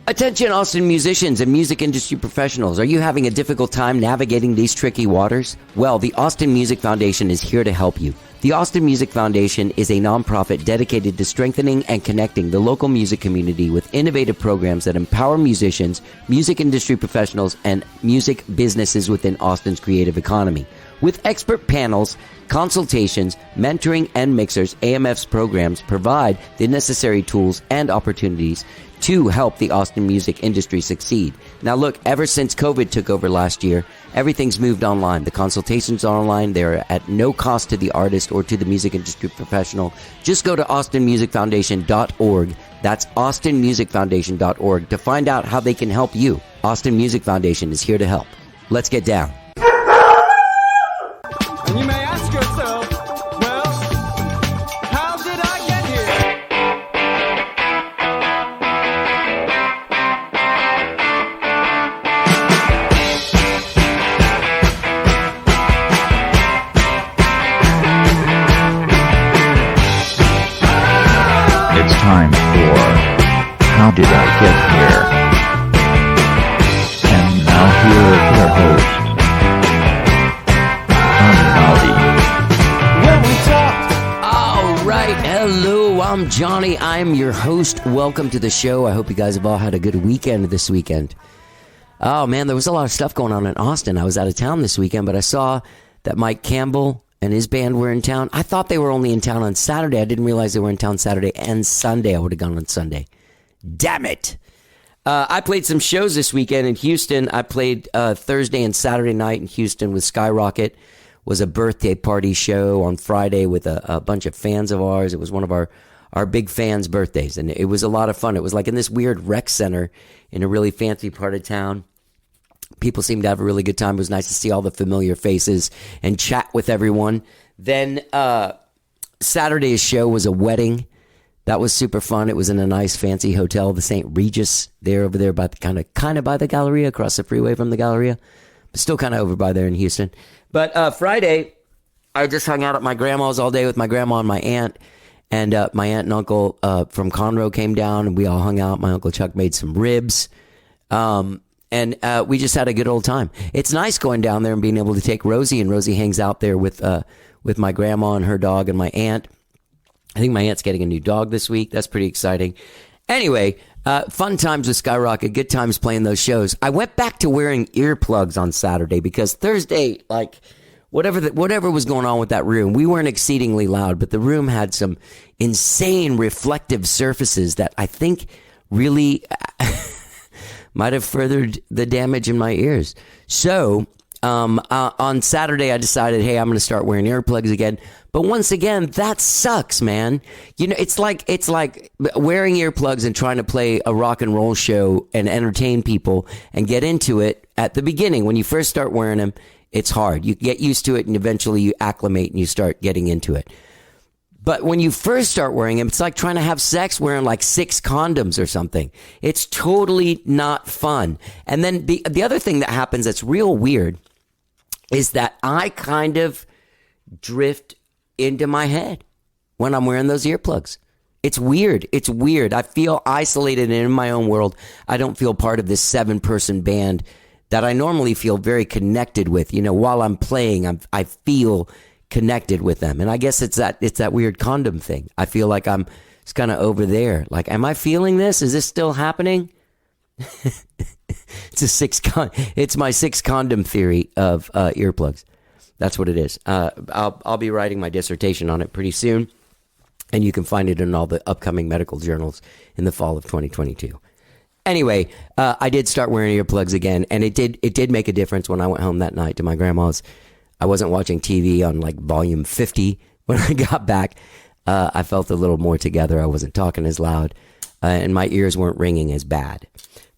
Attention Austin musicians and music industry professionals. Are you having a difficult time navigating these tricky waters? Well, the Austin Music Foundation is here to help you. The Austin Music Foundation is a nonprofit dedicated to strengthening and connecting the local music community with innovative programs that empower musicians, music industry professionals, and music businesses within Austin's creative economy. With expert panels, consultations, mentoring, and mixers, AMF's programs provide the necessary tools and opportunities to help the Austin music industry succeed. Now look, ever since COVID took over last year, everything's moved online. The consultations are online. They're at no cost to the artist or to the music industry professional. Just go to austinmusicfoundation.org. That's austinmusicfoundation.org to find out how they can help you. Austin Music Foundation is here to help. Let's get down. And you may ask yourself, well, how did I get here? It's time for How Did I Get Here? And now here are their hosts, All right, hello, I'm Johnny. I'm your host. Welcome to the show. I hope you guys have all had a good weekend this weekend. Oh man, there was a lot of stuff going on in Austin. I was out of town this weekend, but I saw that Mike Campbell and his band were in town. I thought they were only in town on Saturday. I didn't realize they were in town Saturday and Sunday. I would have gone on Sunday. Damn it. I played some shows this weekend in Houston. I played Thursday and Saturday night in Houston with Skyrocket. Was a birthday party show on Friday with a bunch of fans of ours. It was one of our big fans' birthdays, and it was a lot of fun. It was like in this weird rec center in a really fancy part of town. People seemed to have a really good time. It was nice to see all the familiar faces and chat with everyone. Then Saturday's show was a wedding. That was super fun. It was in a nice fancy hotel, the St. Regis, over there by the kind of by the Galleria, across the freeway from the Galleria, but still kind of over by there in Houston. But Friday, I just hung out at my grandma's all day with my grandma and my aunt. And my aunt and uncle from Conroe came down, and we all hung out. My Uncle Chuck made some ribs. And we just had a good old time. It's nice going down there and being able to take Rosie. And Rosie hangs out there with my grandma and her dog and my aunt. I think my aunt's getting a new dog this week. That's pretty exciting. Anyway, fun times with Skyrocket, good times playing those shows. I went back to wearing earplugs on Saturday because Thursday, like whatever was going on with that room, we weren't exceedingly loud, but the room had some insane reflective surfaces that I think really might have furthered the damage in my ears. So on Saturday, I decided, hey, I'm going to start wearing earplugs again. But once again, that sucks, man. You know, it's like wearing earplugs and trying to play a rock and roll show and entertain people and get into it at the beginning. When you first start wearing them, it's hard. You get used to it and eventually you acclimate and you start getting into it. But when you first start wearing them, it's like trying to have sex wearing like 6 condoms or something. It's totally not fun. And then the other thing that happens that's real weird is that I kind of drift into my head when I'm wearing those earplugs. It's weird. It's weird. I feel isolated and in my own world. I don't feel part of this 7-person band that I normally feel very connected with. You know, while I'm playing, I feel connected with them. And I guess it's that weird condom thing. I feel like I'm just kind of over there. Like, am I feeling this? Is this still happening? It's my 6 condom theory of earplugs. That's what it is. I'll be writing my dissertation on it pretty soon, and you can find it in all the upcoming medical journals in the fall of 2022. Anyway, I did start wearing earplugs again, and it did make a difference when I went home that night to my grandma's. I wasn't watching TV on like volume 50 when I got back. I felt a little more together. I wasn't talking as loud, and my ears weren't ringing as bad.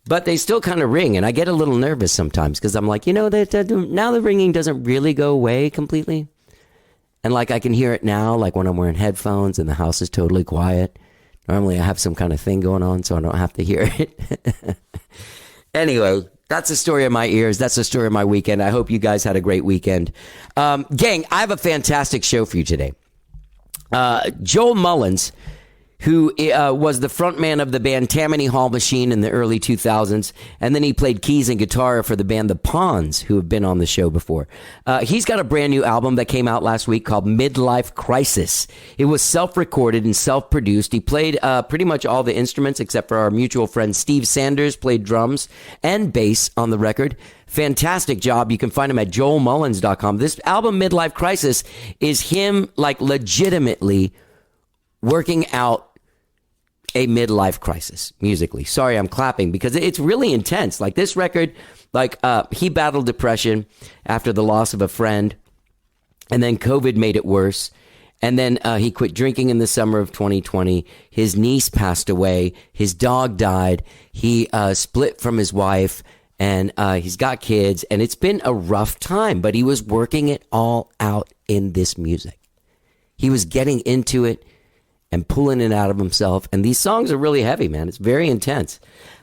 But they still kind of ring, and I get a little nervous sometimes because I'm like, you know, that now the ringing doesn't really go away completely. And like I can hear it now, like when I'm wearing headphones and the house is totally quiet. Normally I have some kind of thing going on, so I don't have to hear it. Anyway, that's the story of my ears. That's the story of my weekend. I hope you guys had a great weekend. Gang, I have a fantastic show for you today. Joel Mullins, who was the frontman of the band Tammany Hall Machine in the early 2000s. And then he played keys and guitar for the band The Pawns, who have been on the show before. He's got a brand new album that came out last week called Midlife Crisis. It was self-recorded and self-produced. He played pretty much all the instruments except for our mutual friend Steve Sanders played drums and bass on the record. Fantastic job. You can find him at joelmullins.com. This album, Midlife Crisis, is him like legitimately working out a midlife crisis musically. Sorry, I'm clapping because it's really intense. Like this record, like he battled depression after the loss of a friend, and then COVID made it worse. And then he quit drinking in the summer of 2020. His niece passed away. His dog died. He split from his wife, and he's got kids. And it's been a rough time, but he was working it all out in this music. He was getting into it and pulling it out of himself. And these songs are really heavy, man. It's very intense.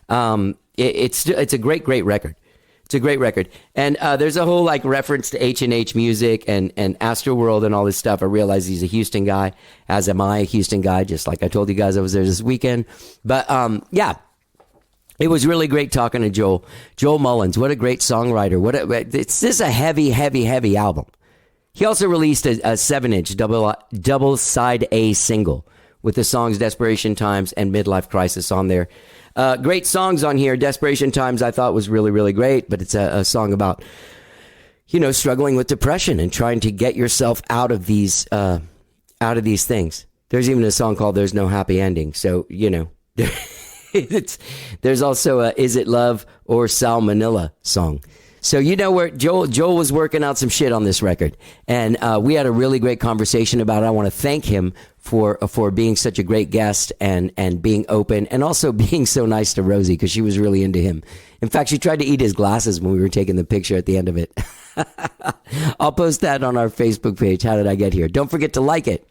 It's a great record. It's a great record. And there's a whole like reference to H&H Music and Astroworld and all this stuff. I realize he's a Houston guy, as am I a Houston guy, just like I told you guys I was there this weekend. But yeah, it was really great talking to Joel. Joel Mullins, what a great songwriter. This is a heavy album. He also released a 7-inch double side A single with the songs Desperation Times and Midlife Crisis on there. Great songs on here. Desperation Times I thought was really, really great, but it's a song about, struggling with depression and trying to get yourself out of these things. There's even a song called There's No Happy Ending. So, there's also a Is It Love or Salmonella song. So where Joel was working out some shit on this record, and we had a really great conversation about it. I want to thank him for being such a great guest and being open, and also being so nice to Rosie because she was really into him. In fact, she tried to eat his glasses when we were taking the picture at the end of it. I'll post that on our Facebook page. How did I get here? Don't forget to like it.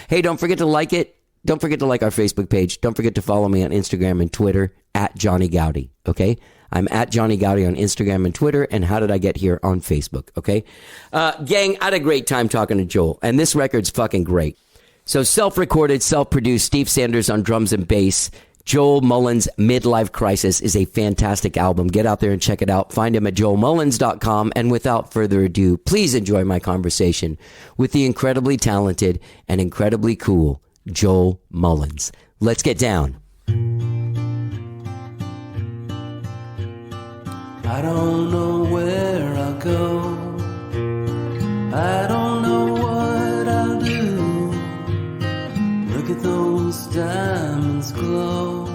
Hey, don't forget to like it. Don't forget to like our Facebook page. Don't forget to follow me on Instagram and Twitter at Johnny Gowdy. Okay. I'm at Johnny Gowdy on Instagram and Twitter, and How Did I Get Here on Facebook, okay? Gang, I had a great time talking to Joel, and this record's fucking great. So self-recorded, self-produced, Steve Sanders on drums and bass. Joel Mullins' Midlife Crisis is a fantastic album. Get out there and check it out. Find him at joelmullins.com, and without further ado, please enjoy my conversation with the incredibly talented and incredibly cool Joel Mullins. Let's get down. I don't know where I'll go. I don't know what I'll do. Look at those diamonds glow,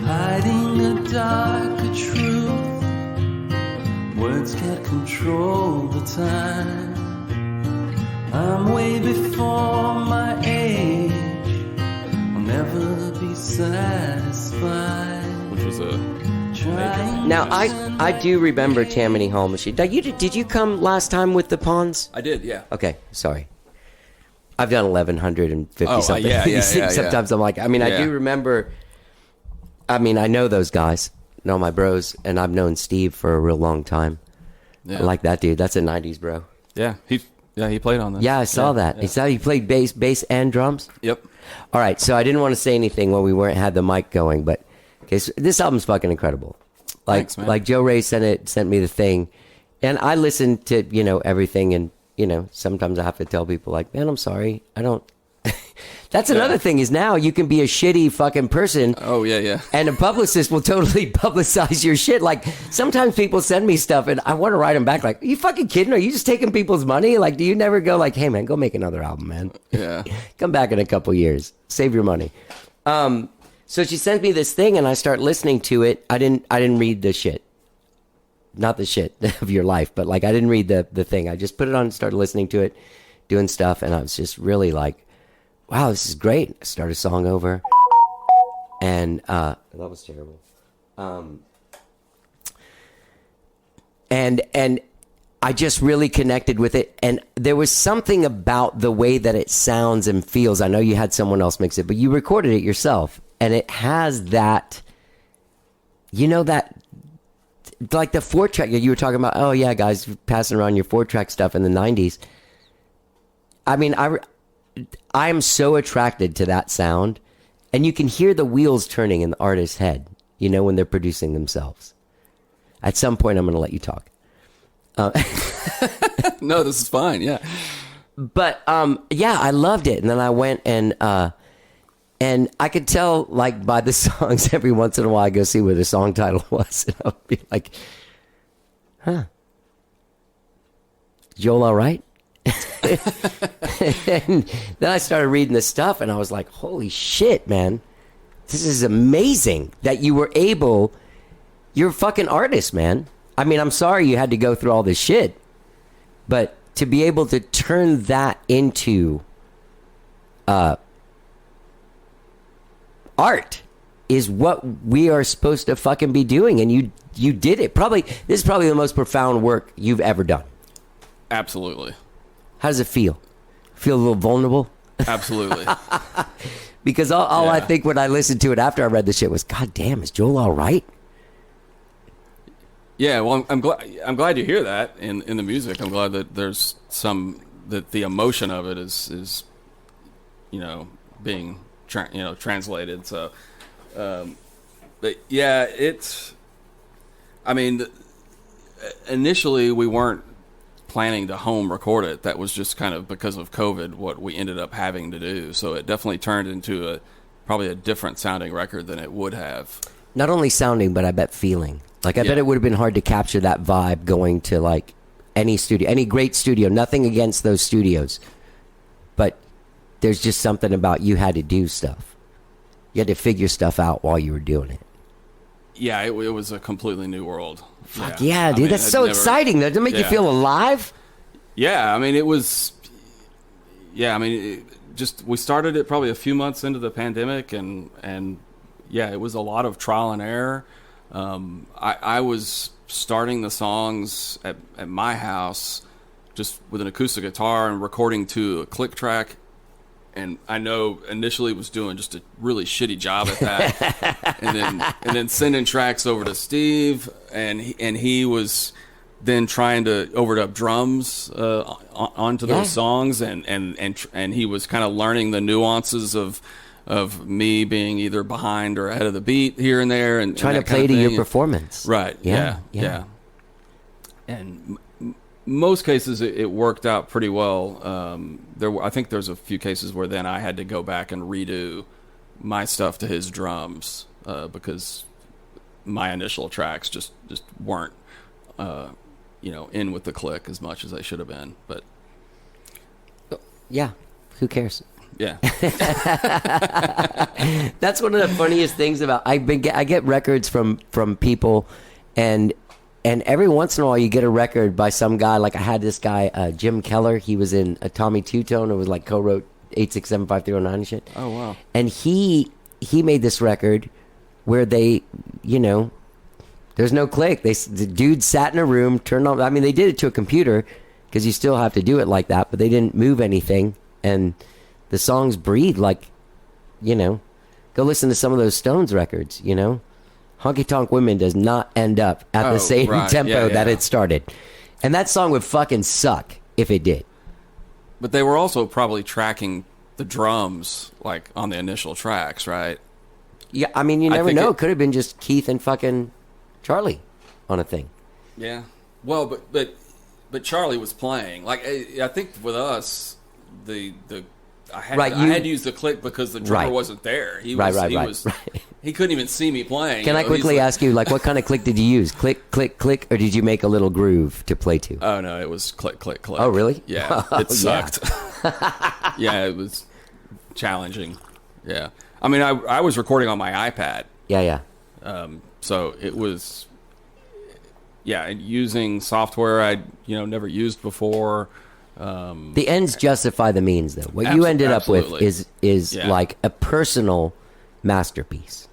hiding a darker truth. Words can't control the time. I'm way before my age. I'll never be satisfied. Which was a... Now, I do remember Tammany Hall Machine. Now, did you come last time with the Pawns? I did, yeah. Okay, sorry. I've done 1,150 something. Yeah. Sometimes I'm like, I do remember. I know those guys, know my bros, and I've known Steve for a real long time. Yeah. I like that dude. That's a 90s bro. Yeah, he played on that. Yeah, I saw that. Yeah. He played bass and drums? Yep. All right, so I didn't want to say anything when we had the mic going, but okay, so this album's fucking incredible. Thanks, man. Like Joe Ray sent me the thing, and I listened to everything, and sometimes I have to tell people like, man, I'm sorry, I don't. That's another thing is now you can be a shitty fucking person. Oh yeah. And a publicist will totally publicize your shit. Like sometimes people send me stuff, and I want to write them back like, are you fucking kidding? Are you just taking people's money? Like, do you never go like, hey man, go make another album, man? Yeah. Come back in a couple years, save your money. So she sent me this thing, and I start listening to it. I didn't read the shit. Not the shit of your life, but like I didn't read the thing. I just put it on and started listening to it, doing stuff, and I was just really like, wow, this is great. I started a song over, and that was terrible. And I just really connected with it, and there was something about the way that it sounds and feels. I know you had someone else mix it, but you recorded it yourself. And it has that, that, like the 4-track, you were talking about, oh yeah, guys, passing around your 4-track stuff in the 90s. I am so attracted to that sound And you can hear the wheels turning in the artist's head, you know, when they're producing themselves. At some point, I'm going to let you talk. No, this is fine. Yeah. But yeah, I loved it. And then I went and I could tell, like, by the songs, every once in a while I go see what the song title was. And I'll be like, huh. Joel all right? And then I started reading the stuff and I was like, holy shit, man. This is amazing that you were able. You're a fucking artist, man. I mean, I'm sorry you had to go through all this shit. But to be able to turn that into art is what we are supposed to fucking be doing. And you did it. This is probably the most profound work you've ever done. Absolutely. How does it feel? Feel a little vulnerable? Absolutely. Because all Yeah. I think when I listened to it after I read the shit was, God damn, is Joel all right? Yeah, well, I'm glad you hear that in the music. I'm glad that there's that the emotion of it is you know, being translated. So, but yeah, I mean, initially we weren't planning to home record it. That was just kind of because of COVID what we ended up having to do. So it definitely turned into probably a different sounding record than it would have. Not only sounding, but I bet feeling. Like, I bet it would have been hard to capture that vibe going to, like, any studio, any great studio. Nothing against those studios. But there's just something about you had to do stuff. You had to figure stuff out while you were doing it. Yeah, it was a completely new world. Fuck yeah, dude. That's so exciting. Doesn't it make you feel alive? Yeah, I mean, it was... Yeah, I mean, we started it probably a few months into the pandemic, and yeah, it was a lot of trial and error. I was starting the songs at my house just with an acoustic guitar and recording to a click track. And I know initially was doing just a really shitty job at that. and then sending tracks over to Steve, and he was then trying to overdub drums onto those songs, and he was kind of learning the nuances of me being either behind or ahead of the beat here and there, and trying to play to your performance. Right. Yeah. And most cases it worked out pretty well. I think there's a few cases where then I had to go back and redo my stuff to his drums because my initial tracks just weren't in with the click as much as they should have been. But yeah, who cares? Yeah. That's one of the funniest things about I get records from people, and every once in a while you get a record by some guy. Like I had this guy Jim Keller. He was in a Tommy Two-Tone. It was like co-wrote 8675309 and shit. Oh wow. And he made this record where they, there's no click. The dude sat in a room, turned on. I mean, they did it to a computer because you still have to do it like that, but they didn't move anything, and the songs breathe like, go listen to some of those Stones records, Honky Tonk Women does not end up at the same tempo that it started. And that song would fucking suck if it did. But they were also probably tracking the drums, like, on the initial tracks, right? Yeah, I mean, you never know. It could have been just Keith and fucking Charlie on a thing. Yeah. Well, but Charlie was playing. Like, I think with us, I had to use the click because the drummer wasn't there. He couldn't even see me playing. Can I quickly ask you, like, what kind of click did you use? Click, click, click, or did you make a little groove to play to? Oh no, it was click, click, click. Oh really? Yeah, it sucked. Yeah, it was challenging. Yeah, I mean, I was recording on my iPad. Yeah. So it was, using software I'd never used before. The ends justify the means, though. What you ended up with is like a personal masterpiece.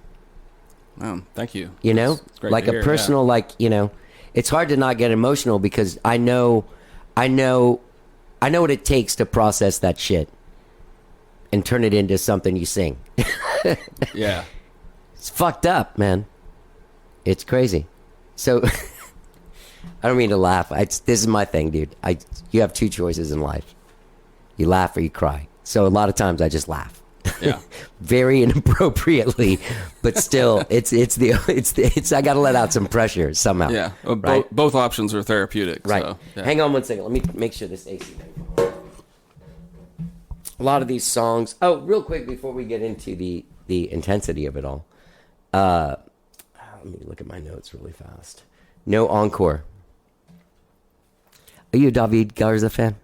Thank you. It's great like to hear, a personal, it's hard to not get emotional because I know what it takes to process that shit and turn it into something you sing. Yeah. It's fucked up, man. It's crazy. So I don't mean to laugh. This is my thing, dude. You have two choices in life. You laugh or you cry. So a lot of times I just laugh. Yeah. Very inappropriately, but still, it's I got to let out some pressure somehow. Yeah. Right? Both options are therapeutic. Right. So, yeah. Hang on one second. Let me make sure this AC thing. A lot of these songs. Oh, real quick before we get into the intensity of it all. Let me look at my notes really fast. No encore. Are you a David Garza fan?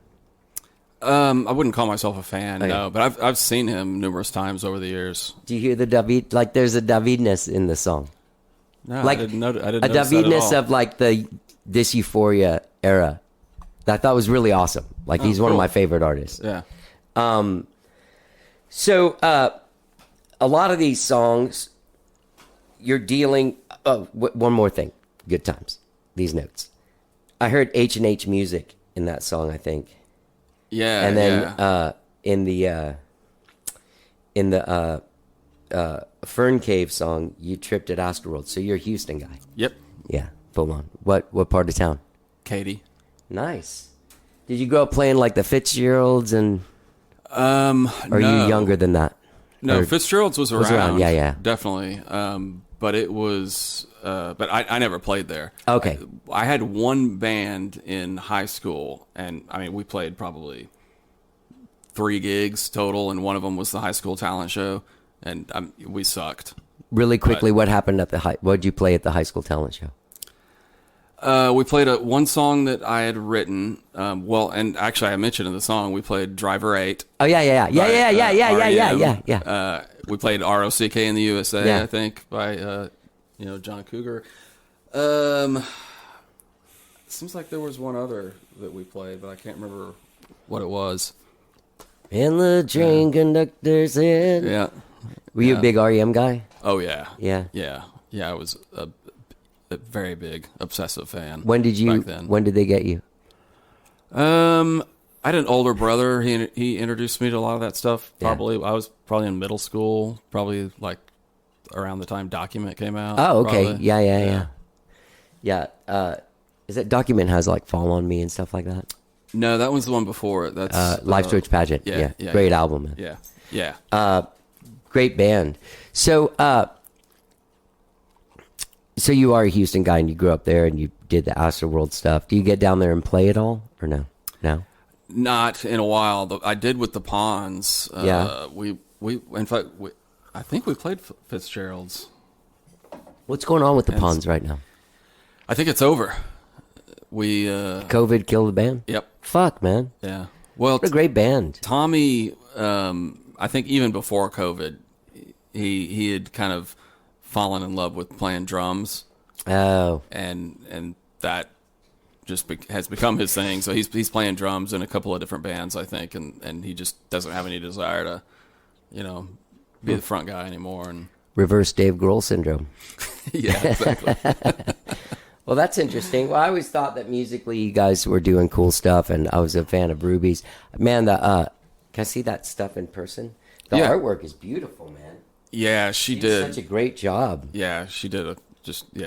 I wouldn't call myself a fan, Okay. no, but I've seen him numerous times over the years. Do you hear the David? Like, there's a Davidness in the song. No, Like I didn't notice a that at Davidness all. of like this Euphoria era. That I thought was really awesome. Like, he's one of cool. my favorite artists. Yeah. So a lot of these songs, you're dealing. Oh, one more thing. Good times. These notes. I heard H&H music in that song, I think. Yeah. And then yeah. in the Fern Cave song, you tripped at Astroworld. So you're a Houston guy. Yep. Yeah, full on. What part of town? Katie. Nice. Did you grow up playing like the Fitzgeralds and? Or are you younger than that? No, Or- Fitzgerald's was around. Was around, yeah. Definitely. But it was. But I never played there. Okay. I had one band in high school, and I mean we played probably 3 gigs total, and one of them was the high school talent show, and we sucked. Really quickly, what happened at the high? What did you play at the high school talent show? We played one song that I had written. And actually, I mentioned in the song we played Driver 8. Oh yeah. We played ROCK in the USA, Yeah. I think, by John Cougar. Seems like there was one other that we played, but I can't remember what it was. In the train conductor's head. Yeah. Were you a big REM guy? Oh yeah. Yeah. Yeah. I was a very big obsessive fan. When did you? Back then. When did they get you? I had an older brother. He introduced me to a lot of that stuff. Yeah. I was probably in middle school, probably like around the time Document came out. Oh, okay. probably. Yeah. Is it Document has like Fall on Me and stuff like that? No, that one's the one before it. That's Life Switch Pageant. yeah, Great album, man. Yeah. Great band. So, so you are a Houston guy and you grew up there and you did the Astroworld stuff. Do you get down there and play at all or no? No. Not in a while. I did with the Pawns. Yeah. We in fact I think we played Fitzgerald's. What's going on with the Pawns right now? I think it's over. We COVID killed the band? Yep. Fuck, man. Yeah. Well, What a great band. Tommy, I think even before COVID, he had kind of fallen in love with playing drums, Oh. and that just has become his thing. So he's playing drums in a couple of different bands, I think, and he just doesn't have any desire to, be the front guy anymore. And Reverse Dave Grohl syndrome. yeah, exactly. Well, that's interesting. Well, I always thought that musically you guys were doing cool stuff, and I was a fan of Ruby's. Man, can I see that stuff in person? The Yeah. artwork is beautiful, man. Yeah, she She did. did such a great job. Yeah, she did a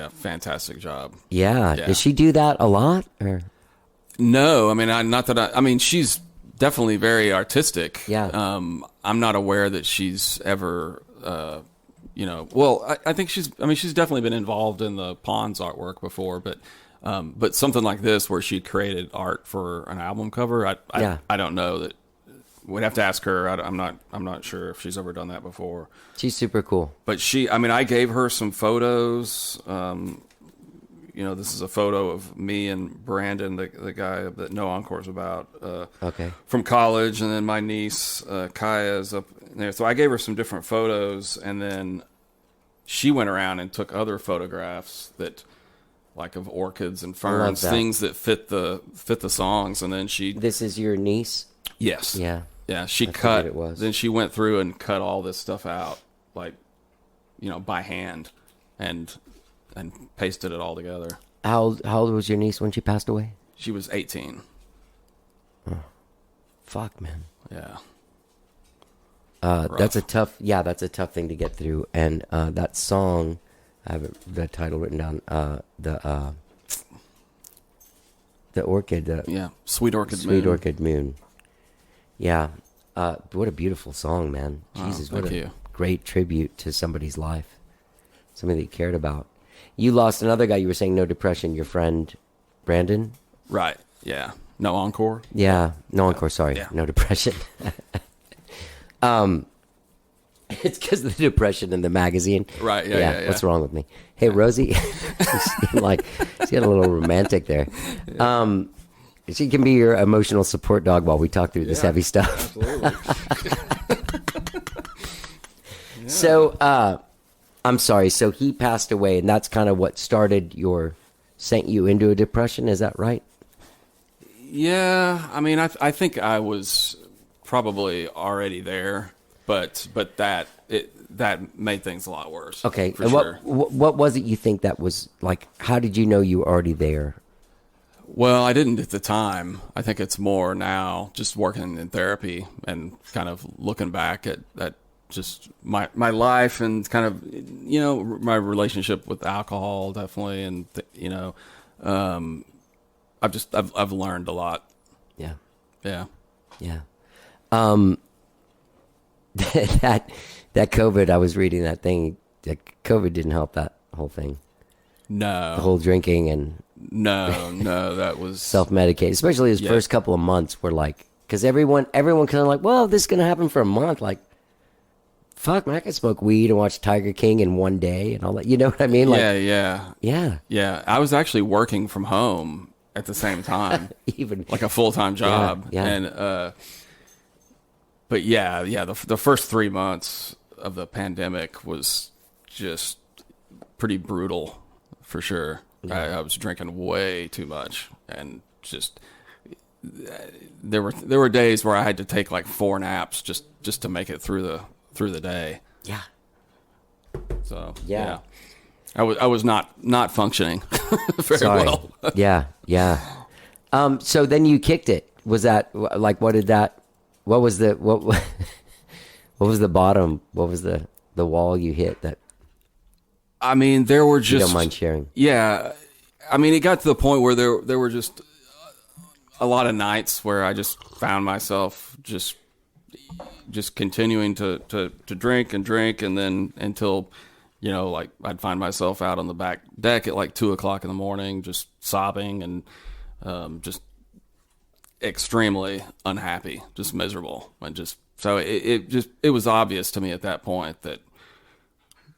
fantastic job. Yeah. Yeah. Does she do that a lot? Or No, I mean, I mean, she's definitely very artistic. Yeah. I'm not aware that she's ever, well, I think she's definitely been involved in the Pawns artwork before, but something like this where she created art for an album cover, I don't know that. We'd have to ask her. I'm not sure if she's ever done that before. she's super cool. But I gave her some photos. This is a photo of me and Brandon, the guy that No Encore's about. Okay. From college, and then my niece Kaya's up there. So I gave her some different photos, and then she went around and took other photographs like of orchids and ferns, that. things that fit the songs, and then she. This is your niece? Yes. Yeah. Yeah, she figured cut. it was. Then she went through and cut all this stuff out, like, by hand, and pasted it all together. How old was your niece when she passed away? She was 18. Fuck, man. Yeah. That's a tough thing to get through. And that song, I have the title written down. The orchid. Yeah. Sweet Orchid Moon. Sweet Orchid Moon. Yeah. What a beautiful song, man. Jesus, what thank a you. great tribute to somebody's life. Somebody that you cared about. You lost another guy, you were saying no depression, your friend Brandon? Right. Yeah. No encore. Yeah. No encore, sorry. Yeah. No depression. It's because of the depression in the magazine. Right, yeah. What's wrong with me? Hey, Rosie. Like, she's getting a little romantic there. She can be your emotional support dog while we talk through this heavy stuff. Absolutely. So, I'm sorry. So he passed away, and that's kind of what sent you into a depression. Is that right? Yeah. I mean, I think I was probably already there, but that made things a lot worse. Okay. For And sure. what was it you think that was like? How did you know you were already there? Well, I didn't at the time. I think it's more now, just working in therapy and kind of looking back at just my life and kind of, my relationship with alcohol, definitely. And, I've learned a lot. Yeah. Yeah. Yeah. That COVID, I was reading that thing. That COVID didn't help that whole thing. No. The whole drinking and No, that was self-medicate, especially his first couple of months were like, because everyone kind of like, well, this is going to happen for a month. Like, fuck, man, I could smoke weed and watch Tiger King in one day and all that. You know what I mean? Like, yeah. I was actually working from home at the same time, even like a full-time job. Yeah. And, but the first 3 months of the pandemic was just pretty brutal for sure. I was drinking way too much, and just there were days where I had to take like 4 naps just to make it through the day. Yeah. So Yeah. I was not funcking very Sorry. well. Yeah. So then you kicked it. Was that like, what was the bottom? What was the wall you hit that I mean, there were you just don't mind sharing? Yeah, I mean, it got to the point where there were just a lot of nights where I just found myself just continuing to drink, and then until, like I'd find myself out on the back deck at like 2:00 in the morning, just sobbing and just extremely unhappy, just miserable, and just so it was obvious to me at that point that,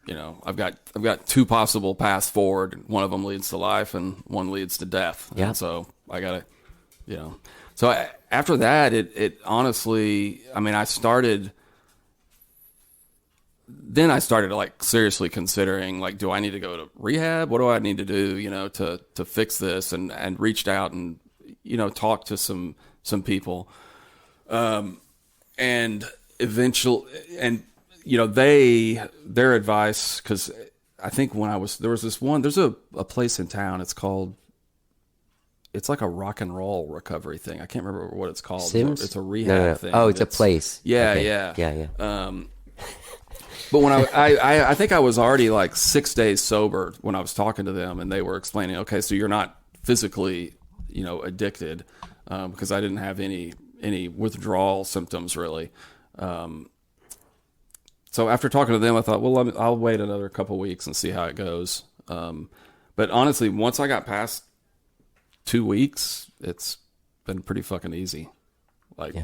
I've got 2 possible paths forward. One of them leads to life, and one leads to death. Yeah. And so I gotta, So after that, it honestly, I mean, I started like seriously considering, like, do I need to go to rehab? What do I need to do, to fix this? And reached out and, talked to some people, and eventually, and their advice, because I think there's a place in town, it's like a rock and roll recovery thing. I can't remember what it's called. Sims? It's a rehab thing. Oh, it's a place. Yeah, Okay. yeah. But when I think I was already like 6 days sober when I was talking to them, and they were explaining, okay, so you're not physically, addicted, because I didn't have any withdrawal symptoms really. So after talking to them, I thought, well, I'll wait another couple weeks and see how it goes. But honestly, once I got past 2 weeks, it's been pretty fucking easy. Like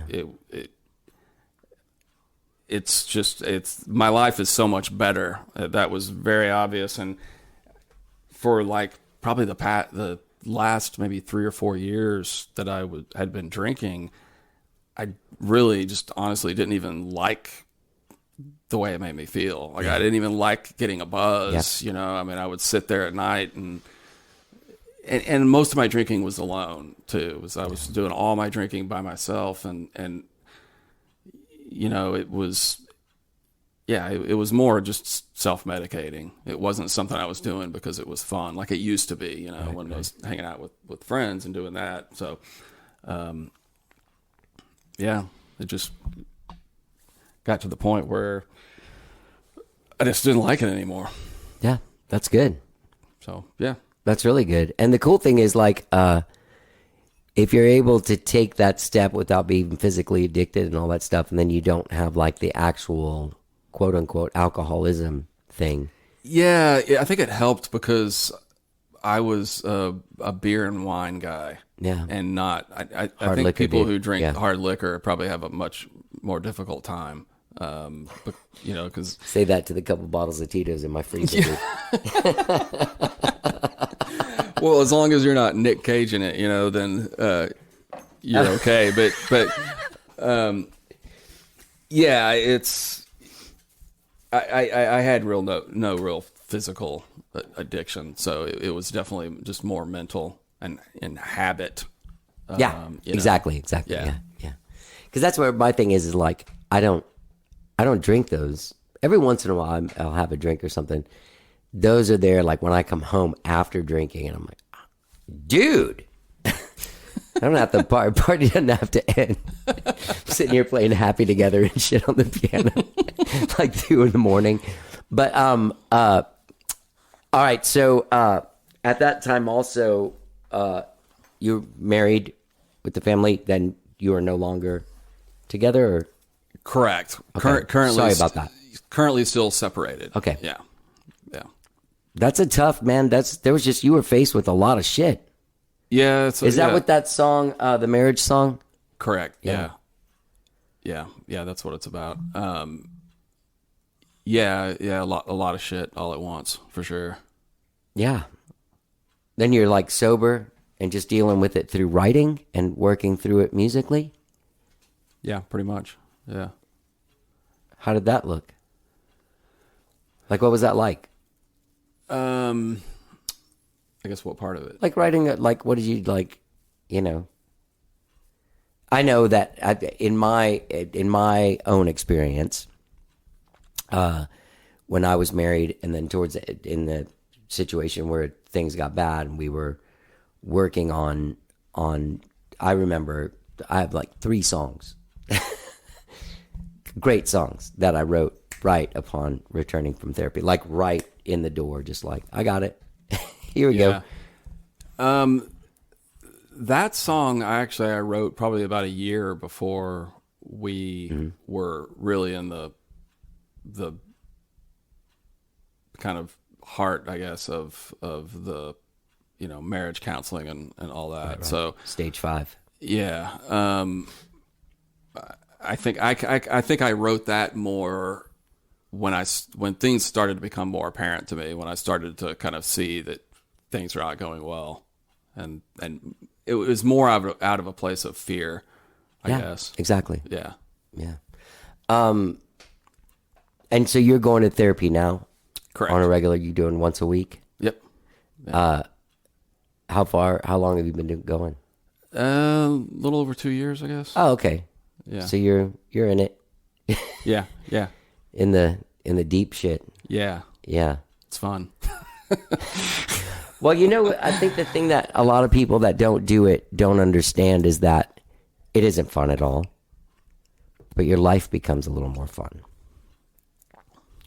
it's my life is so much better. That was very obvious. And for like probably the last maybe 3 or 4 years that I had been drinking, I really just honestly didn't even like the way it made me feel. Like I didn't even like getting a buzz, I mean, I would sit there at night and most of my drinking was alone too. I was doing all my drinking by myself, and it was more just self-medicating. It wasn't something I was doing because it was fun, like it used to be, when I was hanging out with friends and doing that. So, it just got to the point where I just didn't like it anymore. Yeah, that's good. So, yeah. That's really good. And the cool thing is, like, if you're able to take that step without being physically addicted and all that stuff, and then you don't have like the actual quote unquote alcoholism thing. Yeah, I think it helped because I was a beer and wine guy. Yeah. And not, I Hard think liquor people beer. who drink Yeah. hard liquor probably have a much more difficult time. But, you know, because Say that to the couple bottles of Tito's in my freezer. dude. well, as long as you're not Nick Cage in it, you know, then you're okay. But yeah, it's I had no real physical addiction, so it was definitely just more mental and habit. Yeah, you know. exactly. Yeah. Yeah. Because that's where my thing is like I don't drink those. Every once in a while, I'll have a drink or something. Those are there like when I come home after drinking, and I'm like, dude, I don't have to party doesn't have to end. I'm sitting here playing Happy Together and shit on the piano, like 2 a.m. But all right. So at that time, also, you're married with the family. Then you are no longer together. Or? Correct. Okay. Currently, Sorry about that. Currently, still separated. Okay. Yeah. That's a tough man. There was just you were faced with a lot of shit. Yeah. Is that what that song, the marriage song? Correct. Yeah. Yeah. That's what it's about. Yeah. A lot of shit all at once for sure. Yeah. Then you're like sober and just dealing with it through writing and working through it musically. Yeah, pretty much. Yeah. How did that look? Like, what was that like? I guess what part of it? Like writing it, like, what did you like, you know? I know that in my own experience, when I was married and then in the situation where things got bad and we were working on, I remember I have like 3 songs, great songs that I wrote right upon returning from therapy, like right in the door, just like, I got it. Here we go. That song I wrote probably about a year before we were really in the kind of heart, I guess, of the, you know, marriage counseling and all that. Right. So stage 5. Yeah. I think I wrote that more when things started to become more apparent to me, when I started to kind of see that things are not going well, and it was more out of a place of fear, I guess. Exactly. Yeah. And so you're going to therapy now? Correct. On a regular, you doing once a week? Yep. Yeah. How long have you been going? A little over 2 years, I guess. Oh, okay. Yeah. So you're in it. Yeah. In the deep shit. Yeah. Yeah. It's fun. Well, you know, I think the thing that a lot of people that don't do it don't understand is that it isn't fun at all, but your life becomes a little more fun.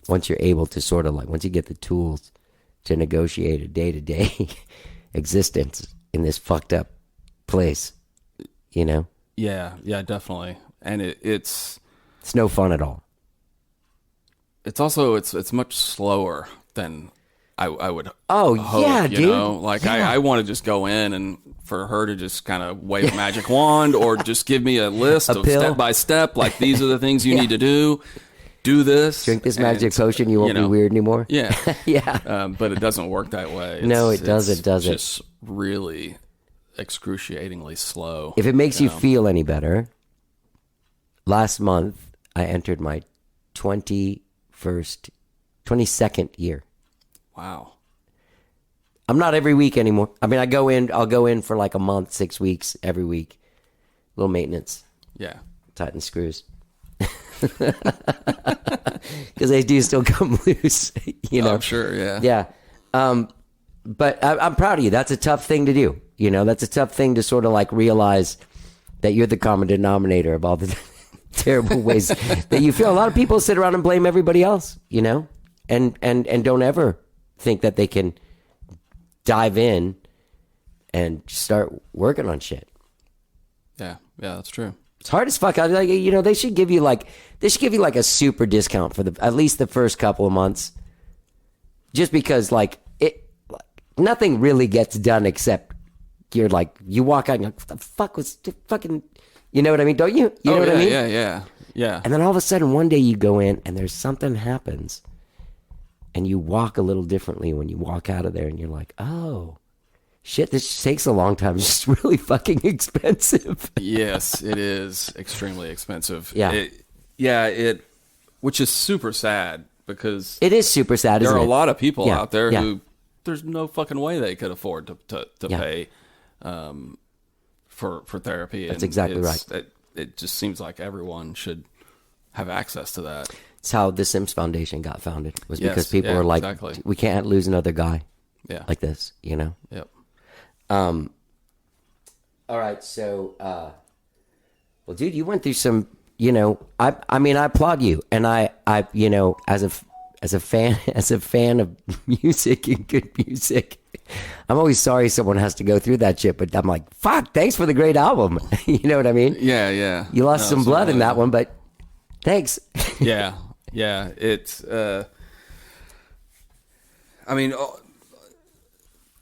Once you're able to sort of like, once you get the tools to negotiate a day-to-day existence in this fucked up place, you know? Yeah, definitely. And it's no fun at all. It's also, it's much slower than I would hope, you dude. know? Like, Yeah. I want to just go in and for her to just kind of wave a magic wand or just give me a list of pill. step by step, like, these are the things you need to do this. Drink this magic potion, you won't be weird anymore. Yeah. Yeah. But it doesn't work that way. No, it doesn't, does it? It's just really excruciatingly slow. If it makes you feel any better, last month I entered my 22nd year. Wow. I'm not every week anymore. I mean, I'll go in for like a month, 6 weeks, every week. Little maintenance. Yeah. Tighten screws. Because they do still come loose, you know. I'm sure, yeah. Yeah. But I'm proud of you. That's a tough thing to do. You know, that's a tough thing to sort of like realize that you're the common denominator of all the terrible ways that you feel. A lot of people sit around and blame everybody else, you know, and don't ever think that they can dive in and start working on shit. Yeah, that's true. It's hard as fuck. I like, you know, they should give you like a super discount for at least the first couple of months, just because like nothing really gets done except you walk out and you're like, what the fuck was fucking, you know what I mean? Don't you? You know what I mean? Yeah. And then all of a sudden one day you go in and there's something happens, and you walk a little differently when you walk out of there, and you're like, oh. Shit, this takes a long time. It's just really fucking expensive. Yes, it is extremely expensive. Yeah. Which is super sad because it is super sad, there isn't are it? a lot of people Yeah, out there yeah. who there's no fucking way they could afford to pay for therapy. That's exactly right. It just seems like everyone should have access to that. It's how the Sims Foundation got founded, was Yes, because people yeah, were like, exactly. we can't lose another guy like this, you know? Yep. All right, so, well, dude, you went through some, you know, I mean, I applaud you, and I, you know, as a fan of music and good music, I'm always sorry someone has to go through that shit, but I'm like, fuck, thanks for the great album. You know what I mean? Yeah. You lost some blood in that one, but thanks. Yeah. It's, I mean,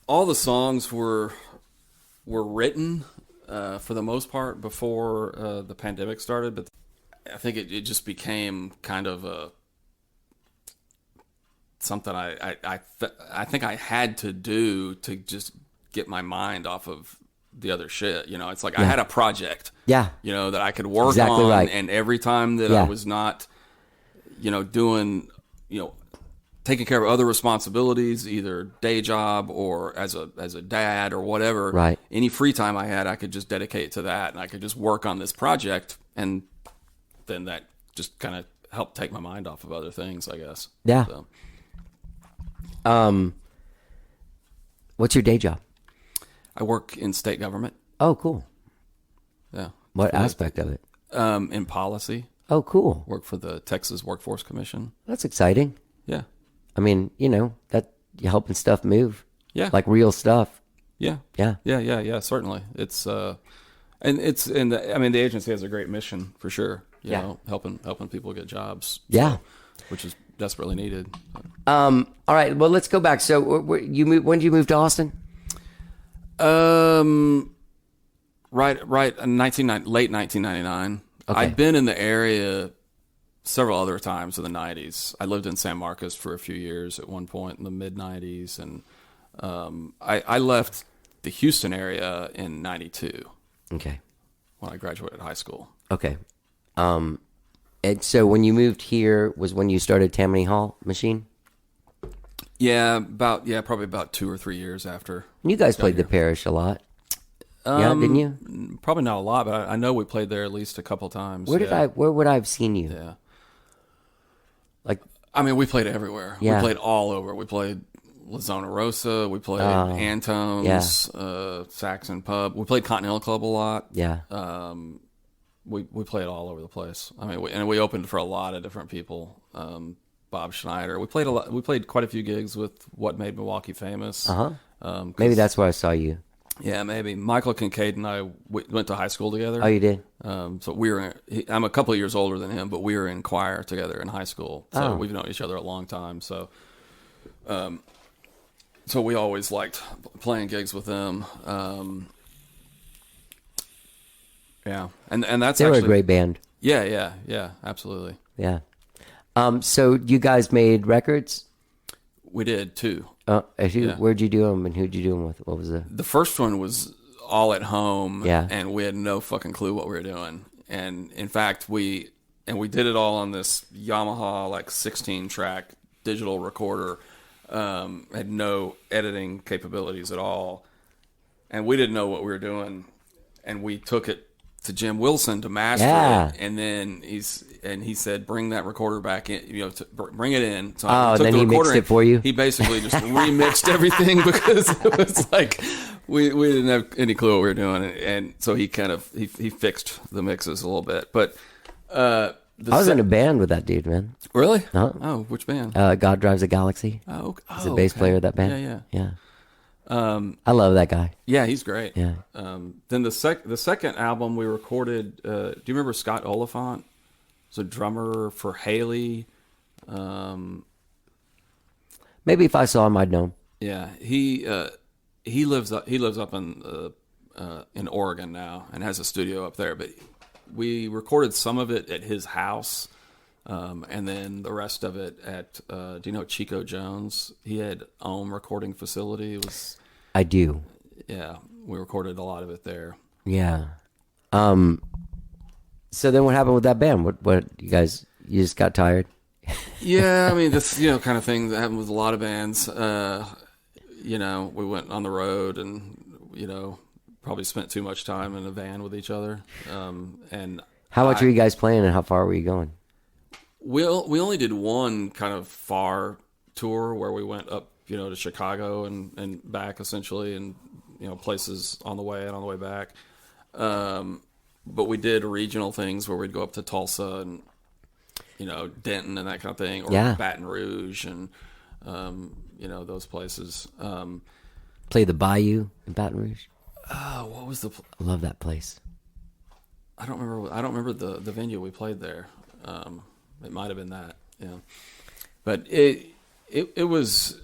all the songs were written for the most part before the pandemic started, but I think it just became kind of something I think I had to do to just get my mind off of the other shit. You know, it's like I had a project, you know, that I could work Exactly on, right. and every time that I was not, you know, doing, you know, taking care of other responsibilities, either day job or as a dad or whatever. Right. Any free time I had, I could just dedicate to that, and I could just work on this project, and then that just kind of helped take my mind off of other things, I guess. Yeah. So, what's your day job? I work in state government. Oh, cool. Yeah. What aspect of it? In policy. Oh, cool. Work for the Texas Workforce Commission. That's exciting. Yeah. I mean, you know, that you're helping stuff move. Yeah. Like real stuff. Yeah. Yeah. Yeah. Certainly. It's I mean, the agency has a great mission for sure. You know, helping people get jobs. Yeah. Which is desperately needed. All right. Well, let's go back. So, when did you move to Austin? Right. Late 1999. Okay. I'd been in the area several other times in the 90s. I lived in San Marcos for a few years at one point in the mid 90s, and I left the Houston area in 92. Okay. When I graduated high school. Okay. And so when you moved here was when you started Tammany Hall Machine? Yeah, probably about 2 or 3 years after. You guys played the Parish a lot. Yeah, didn't you? Probably not a lot, but I know we played there at least a couple times. Where would I have seen you? Yeah. Like, I mean, we played everywhere. Yeah. We played all over. We played La Zona Rosa. We played Antone's, Saxon Pub. We played Continental Club a lot. yeah. We played all over the place. I mean, we opened for a lot of different people. Bob Schneider. We played a lot. We played quite a few gigs with What Made Milwaukee Famous. Maybe that's where I saw you. Yeah, maybe. Michael Kincaid and I went to high school together. Oh, you did? So we were. I'm a couple of years older than him, but we were in choir together in high school. So we've known each other a long time. So, so we always liked playing gigs with them. Yeah, and that's They were actually a great band. Yeah, absolutely. Yeah. So you guys made records? We did too. Where'd you do them, and who'd you do them with? What was The first one was all at home, Yeah. and we had no fucking clue what we were doing. And in fact, we did it all on this Yamaha like 16-track digital recorder. Had no editing capabilities at all, and we didn't know what we were doing. And we took it to Jim Wilson to master it, and then he said, "Bring that recorder back in, bring it in." So I took then the he recorder mixed it for you? He basically just remixed everything because it was like we didn't have any clue what we were doing, and so he kind of he fixed the mixes a little bit. But I was in a band with that dude, man. Really? Huh? Oh, which band? God Drives a Galaxy. Oh, He's the bass player of that band. Yeah. I love that guy. Yeah, he's great. Yeah. Then the second album we recorded. Do you remember Scott Oliphant? He's a drummer for Haley. Maybe if I saw him, I'd know him. Yeah, he lives up in Oregon now and has a studio up there. But we recorded some of it at his house, and then the rest of it at. Do you know Chico Jones? He had own recording facility. It was. I do. Yeah, we recorded a lot of it there. Yeah. So then what happened with that band? What you guys, you just got tired? Yeah, I mean, this, kind of thing that happened with a lot of bands. We went on the road and, probably spent too much time in a van with each other. And How much were you guys playing and how far were you going? we only did one kind of far tour where we went up, to Chicago and back essentially, and, places on the way and on the way back. But we did regional things where we'd go up to Tulsa and, Denton and that kind of thing, or Baton Rouge and, those places. Play the Bayou in Baton Rouge. What was the? I love that place. I don't remember the venue we played there. It might have been that. Yeah, but it was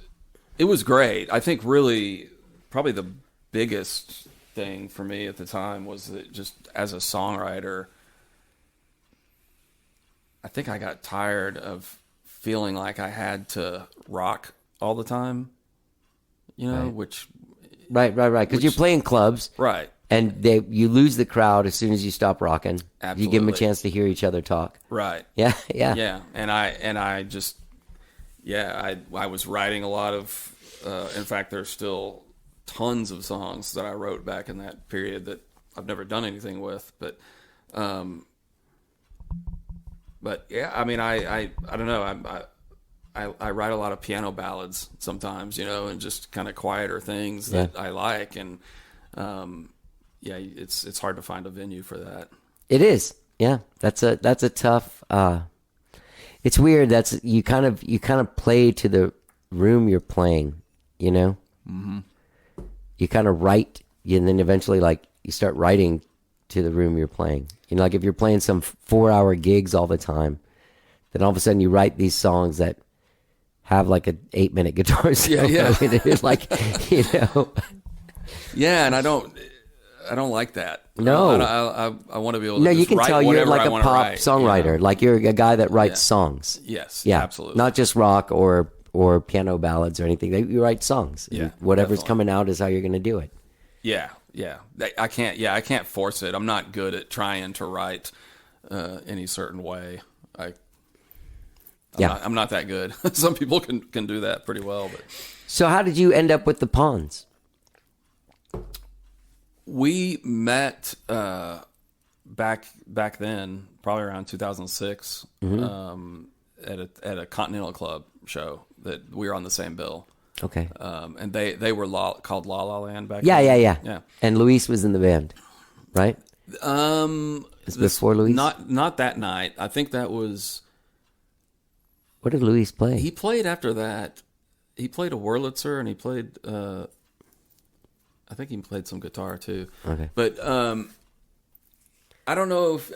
great. I think really probably the biggest thing for me at the time was that just as a songwriter, I think I got tired of feeling like I had to rock all the time, Right. which... Right. Because you're playing clubs. Right. And you lose the crowd as soon as you stop rocking. Absolutely. You give them a chance to hear each other talk. Right. Yeah. Yeah. And I just... Yeah, I was writing a lot of... in fact, there's still tons of songs that I wrote back in that period that I've never done anything with, but yeah, I mean, I don't know. I write a lot of piano ballads sometimes, and just kind of quieter things that I like, and it's hard to find a venue for that. It is. Yeah, that's a tough. It's weird. You kind of play to the room you're playing. Mm-hmm. You kind of write, and then eventually, you start writing to the room you're playing. Like if you're playing some 4-hour gigs all the time, then all of a sudden you write these songs that have like an 8-minute guitar solo. Yeah. It's like, Yeah, and I don't like that. No. I want to be able to. No, just you can write tell you're whatever like I a wanna pop write, songwriter. Like you're a guy that writes songs. Yes. Yeah, Absolutely. not just rock or piano ballads or anything. You write songs. Yeah, whatever's definitely. coming out is how you're going to do it. Yeah. I can't force it. I'm not good at trying to write any certain way. I'm not that good. Some people can do that pretty well, but So how did you end up with the Pawns? we met back then, probably around 2006, at a Continental Club show that we were on the same bill. Okay. And they were called La La Land back Yeah. then. Yeah. And Luis was in the band, right? It's before Luis? Not that night. I think that was... What did Luis play? He played after that. He played a Wurlitzer, and he played... I think he played some guitar, too. Okay. But I don't know if...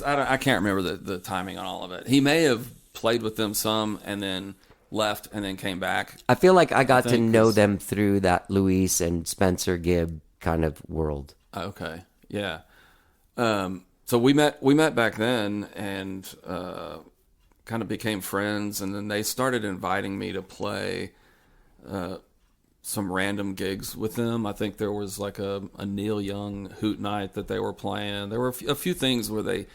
I can't remember the timing on all of it. He may have played with them some, and then left, and then came back. I feel like I got to know them through that Luis and Spencer Gibb kind of world. Okay. Yeah. So we met back then, and kind of became friends, and then they started inviting me to play some random gigs with them. I think there was like a Neil Young hoot night that they were playing. There were a few things where they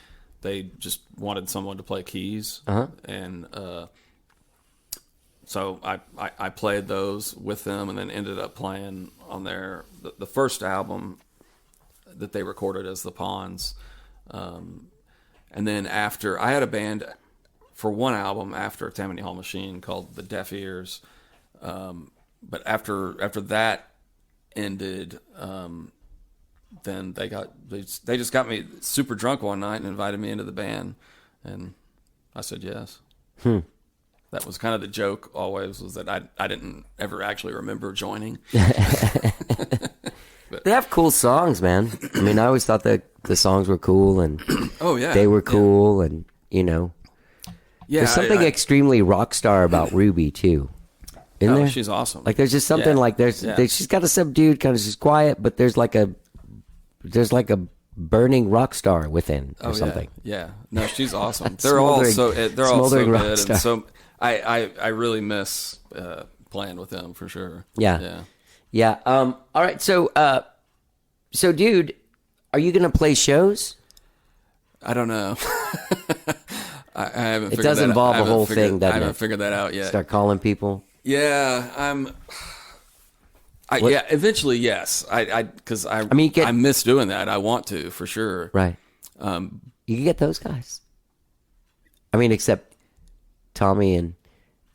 just wanted someone to play keys, and so I played those with them, and then ended up playing on the first album that they recorded as the Pawns. And then after, I had a band for one album after Tammany Hall Machine called the Deaf Ears. But after that ended, then they just got me super drunk one night and invited me into the band, and I said yes. That was kind of the joke always, was that I didn't ever actually remember joining. They have cool songs, man. I mean, I always thought that the songs were cool and Oh yeah, they were cool, and Yeah, there's something extremely rock star about Ruby too. Isn't there? She's awesome. Like there's just something like she's got a subdued kind of, she's quiet, but there's like a burning rock star within or something. Yeah, no, she's awesome. They're all so good, and so I really miss playing with them for sure. Yeah. All right. So dude, are you gonna play shows? I don't know. I haven't. It does involve a whole thing. I haven't figured that out yet. Start calling people. Yeah, yeah, eventually, yes. Because I miss doing that. I want to, for sure. Right. You can get those guys. I mean, except Tommy and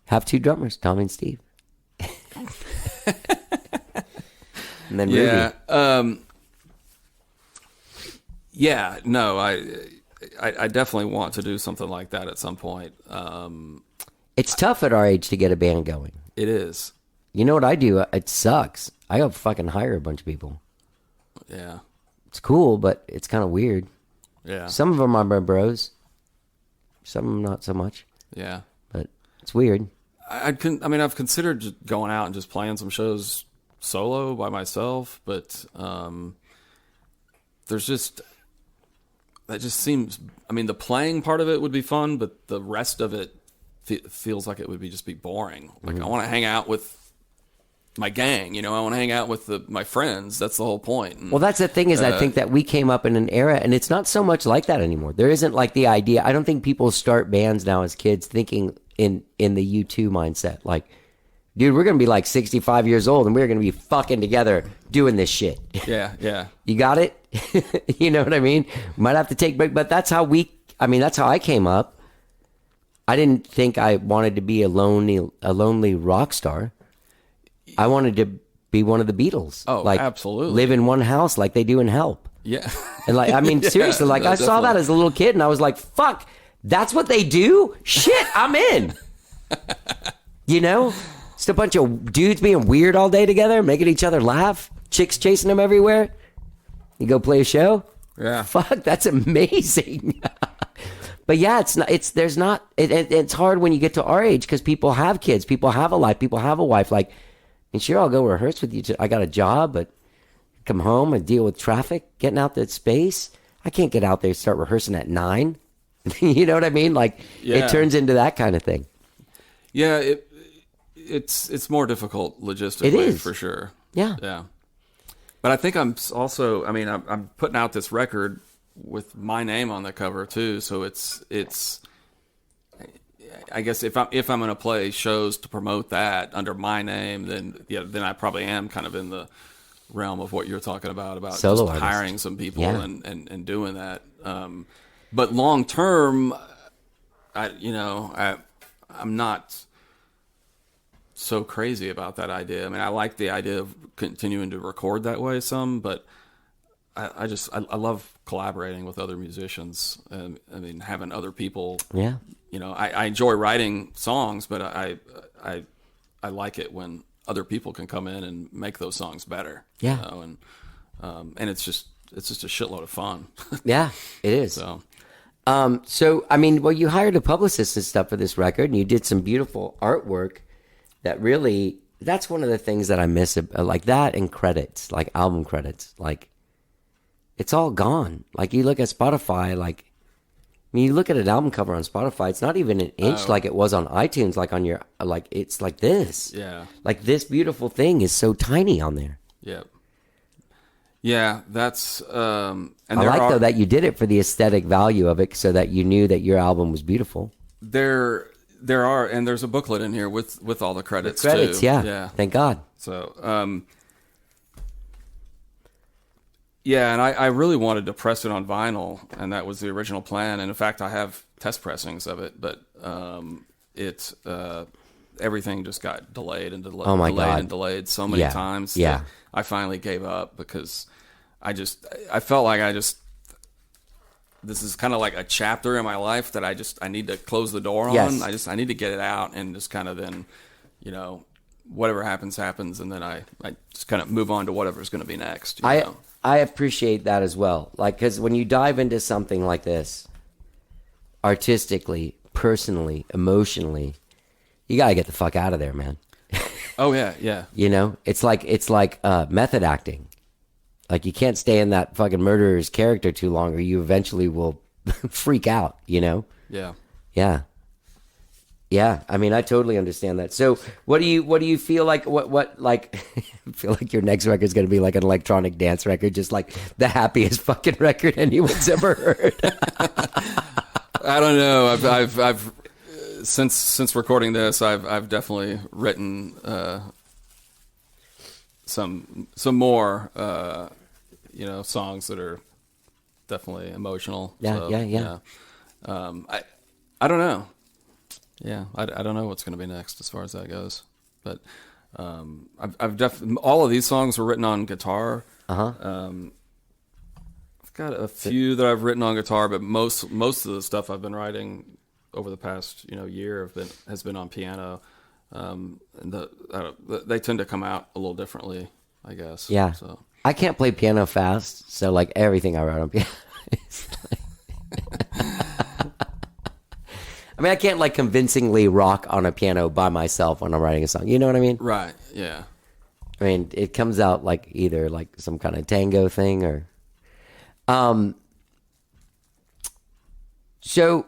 have two drummers, Tommy and Steve. And then yeah, Ruby. Yeah. No, I definitely want to do something like that at some point. It's tough at our age to get a band going. It is. You know what I do? It sucks. I gotta fucking hire a bunch of people. Yeah. It's cool, but it's kind of weird. Yeah. Some of them are my bros. Some of them not so much. Yeah. But it's weird. I've considered just going out and just playing some shows solo by myself, but there's just, that just seems, I mean, the playing part of it would be fun, but the rest of it feels like it would just be boring. Like, I want to hang out with my gang, I want to hang out with my friends. That's the whole point. And, well, that's the thing is, I think that we came up in an era, and it's not so much like that anymore. There isn't like the idea. I don't think people start bands now as kids thinking in the U2 mindset. Like, dude, we're going to be like 65 years old, and we're going to be fucking together doing this shit. Yeah. You got it? You know what I mean? Might have to take break, but that's how that's how I came up. I didn't think I wanted to be a lonely rock star. I wanted to be one of the Beatles. Oh, like, absolutely. Live in one house like they do in Help. Yeah. And like, I mean, seriously, like, I saw that as a little kid, and I was like, fuck, that's what they do? Shit, I'm in. Just a bunch of dudes being weird all day together, making each other laugh, chicks chasing them everywhere. You go play a show? Yeah. Fuck, that's amazing. But yeah, it's hard when you get to our age, because people have kids, people have a life, people have a wife. Like, and sure, I'll go rehearse with you. I got a job, but come home and deal with traffic, getting out that space. I can't get out there and start rehearsing at 9. You know what I mean? Like, It turns into that kind of thing. Yeah, it's more difficult logistically. It is. For sure. Yeah. But I think I'm also, I'm putting out this record with my name on the cover too, so it's I guess if I'm going to play shows to promote that under my name, then I probably am kind of in the realm of what you're talking about Solo just artist. hiring some people and doing that. But long term, I'm not so crazy about that idea. I mean, I like the idea of continuing to record that way some, but I love collaborating with other musicians. Having other people. Yeah. I enjoy writing songs, but I like it when other people can come in and make those songs better. Yeah. And it's just a shitload of fun. Yeah, it is. So you hired a publicist and stuff for this record, and you did some beautiful artwork that really, that's one of the things that I miss, like that, and credits, like album credits. Like, it's all gone. Like, you look at Spotify, like, you look at an album cover on Spotify, it's not even an inch like it was on iTunes, like on your, like, it's like this. Yeah. Like, this beautiful thing is so tiny on there. Yeah. Yeah, that's, and I like, though, that you did it for the aesthetic value of it, so that you knew that your album was beautiful. There are, and there's a booklet in here with all the credits, too. Yeah. Thank God. So, yeah, and I really wanted to press it on vinyl, and that was the original plan. And in fact, I have test pressings of it, but everything just got delayed and delayed so many times. That I finally gave up, because I felt like this is kind of like a chapter in my life that I need to close the door on. Yes. I need to get it out and just kind of then, whatever happens, and then I just kind of move on to whatever's going to be next. You know? I appreciate that as well. Like, because when you dive into something like this, artistically, personally, emotionally, you got to get the fuck out of there, man. Oh yeah, yeah. It's like method acting. Like, you can't stay in that fucking murderer's character too long, or you eventually will freak out. Yeah. Yeah. I mean, I totally understand that. So, what do you feel like? What like? I feel like your next record is going to be like an electronic dance record, just like the happiest fucking record anyone's ever heard. I don't know. I've since recording this, I've definitely written some more songs that are definitely emotional. Yeah. I don't know. Yeah, I don't know what's going to be next as far as that goes, but I've definitely, all of these songs were written on guitar. I've got a few that I've written on guitar, but most of the stuff I've been writing over the past year has been on piano. And they tend to come out a little differently, I guess. Yeah. So I can't play piano fast, so like everything I write on piano. Is like I mean, I can't like convincingly rock on a piano by myself when I'm writing a song. You know what I mean? right, yeah. I mean, it comes out like either like some kind of tango thing or, so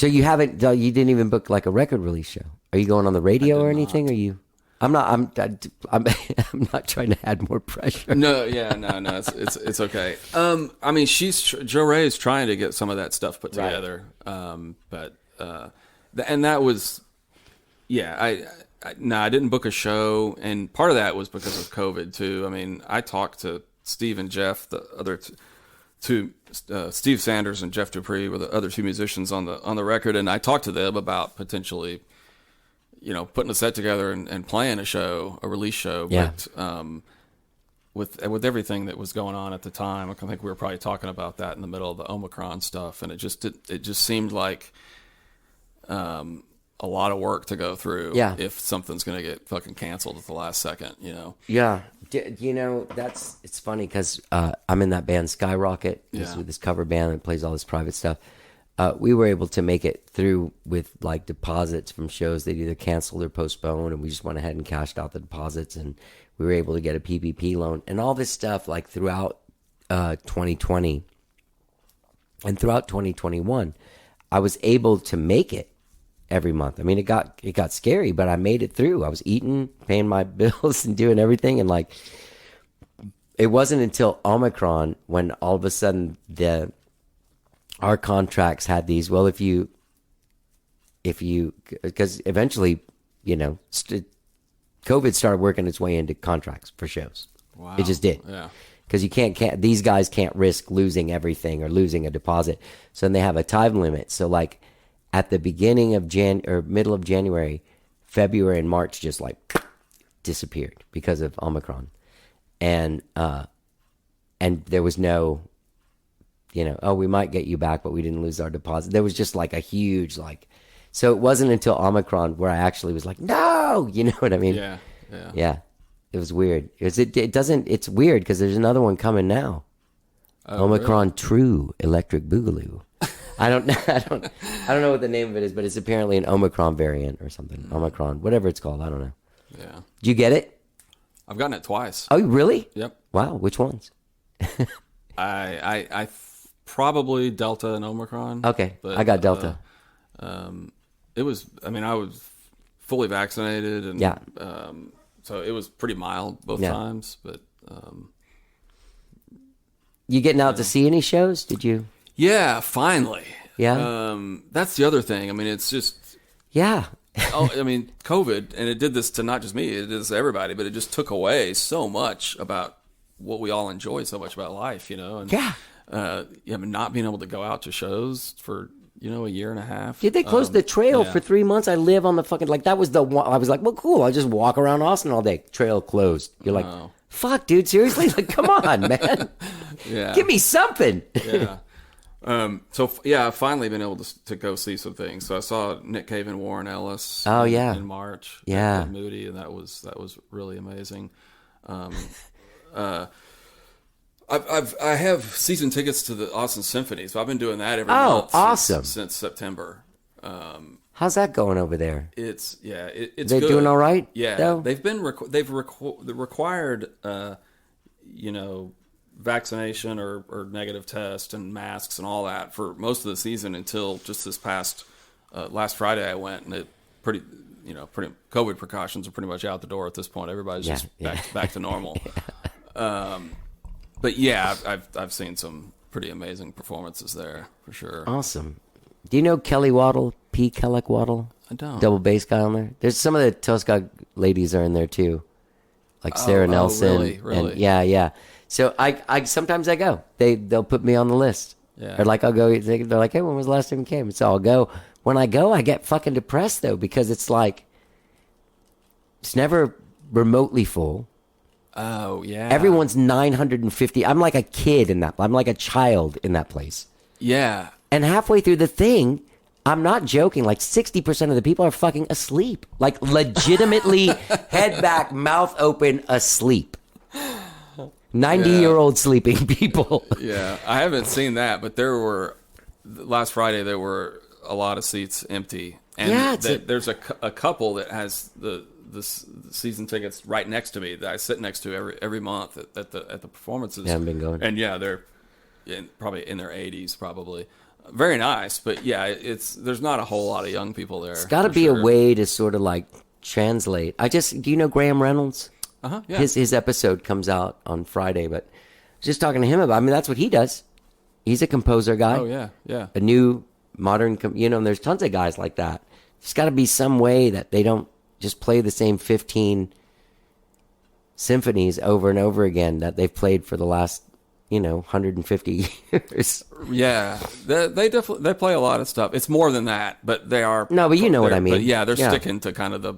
you didn't even book like a record release show. Are you going on the radio or anything? Are you? I'm not trying to add more pressure. No, it's okay. I mean, Joe Ray is trying to get some of that stuff put together. But that was, I didn't book a show, and part of that was because of COVID too. I mean, I talked to Steve and Jeff, the other two, Steve Sanders and Jeff Dupree were the other two musicians on the record, and I talked to them about potentially, putting a set together and playing a release show. Yeah. But with everything that was going on at the time, I think we were probably talking about that in the middle of the Omicron stuff, and it just seemed like a lot of work to go through. Yeah. If something's going to get fucking canceled at the last second, Yeah. It's funny because I'm in that band Skyrocket, this cover band that plays all this private stuff. We were able to make it through with like deposits from shows that either canceled or postponed, and we just went ahead and cashed out the deposits, and we were able to get a PPP loan and all this stuff like throughout 2020 and throughout 2021. I was able to make it every month. I mean, it got scary, but I made it through. I was eating, paying my bills, and doing everything, and like it wasn't until Omicron when all of a sudden our contracts had these, well, if you, because eventually, COVID started working its way into contracts for shows. Wow. It just did. Yeah. Because these guys can't risk losing everything or losing a deposit. So then they have a time limit. So like at the beginning of middle of January, February and March just like disappeared because of Omicron. And there was no, we might get you back, but we didn't lose our deposit. There was just like a huge so it wasn't until Omicron where I actually was like, no, you know what I mean? Yeah. Yeah. It was weird. It's weird because there's another one coming now. Oh, Omicron really? True Electric Boogaloo. I don't know what the name of it is, but it's apparently an Omicron variant or something. Omicron, whatever it's called. I don't know. Yeah. Did you get it? I've gotten it twice. Oh, really? Yep. Wow. Which ones? I probably Delta and Omicron. Okay. But, I got Delta. I was fully vaccinated, and Yeah. So it was pretty mild both times. But You getting out to see any shows? Did you? yeah, finally. Yeah. That's the other thing. I mean, it's just Yeah. COVID, and it did this to not just me, it did this to everybody, but it just took away so much about what we all enjoy so much about life, and not being able to go out to shows for a year and a half. Did they close the trail for 3 months? I live on the fucking that was the one. I was like, well, cool. I'll just walk around Austin all day. Trail closed. You're like, fuck, dude, seriously? Like, come on, man. Yeah. Give me something. Yeah. I've finally been able to go see some things. So I saw Nick Cave and Warren Ellis. Oh, yeah. in March. Yeah. at Moody, and that was really amazing. I have season tickets to the Austin Symphony, so I've been doing that every month. Awesome. Since September. How's that going over there? It's They good. doing all right? Yeah, though? they've been required vaccination or negative test and masks and all that for most of the season until just this past last Friday I went, and it pretty COVID precautions are pretty much out the door at this point. Everybody's just back to normal. But yeah, I've seen some pretty amazing performances there for sure. Awesome. Do you know Kelly Waddle, P. Kellick Waddle? I don't. Double bass guy on there. There's some of the Tosca ladies are in there too, like Sarah Nelson. Really? And yeah. So I sometimes I go. They'll put me on the list. Yeah. Or like I'll go. They're like, hey, when was the last time you came? So I'll go. When I go, I get fucking depressed though, because it's like it's never remotely full. Oh yeah. Everyone's 950. I'm like a kid in that. I'm like a child in that place. Yeah. And halfway through the thing, I'm not joking, like 60% of the people are fucking asleep. Like legitimately head back, mouth open, asleep. 90-year-old sleeping people. Yeah, I haven't seen that, but last Friday there were a lot of seats empty. And there's a couple that has the season tickets right next to me that I sit next to every month at the performances. Yeah, I've been going. And yeah, they're probably in their 80s probably. Very nice, but yeah, there's not a whole lot of young people there. It's got to be a way to sort of like translate. Do you know Graham Reynolds? Uh-huh, yeah. His episode comes out on Friday, but just talking to him about, I mean, that's what he does. He's a composer guy. Oh, yeah. A new modern, and there's tons of guys like that. There's got to be some way that they don't just play the same 15 symphonies over and over again that they've played for the last 150 years. Yeah, they definitely play a lot of stuff. It's more than that, but they are. No, but you know what I mean. But yeah, they're sticking to kind of the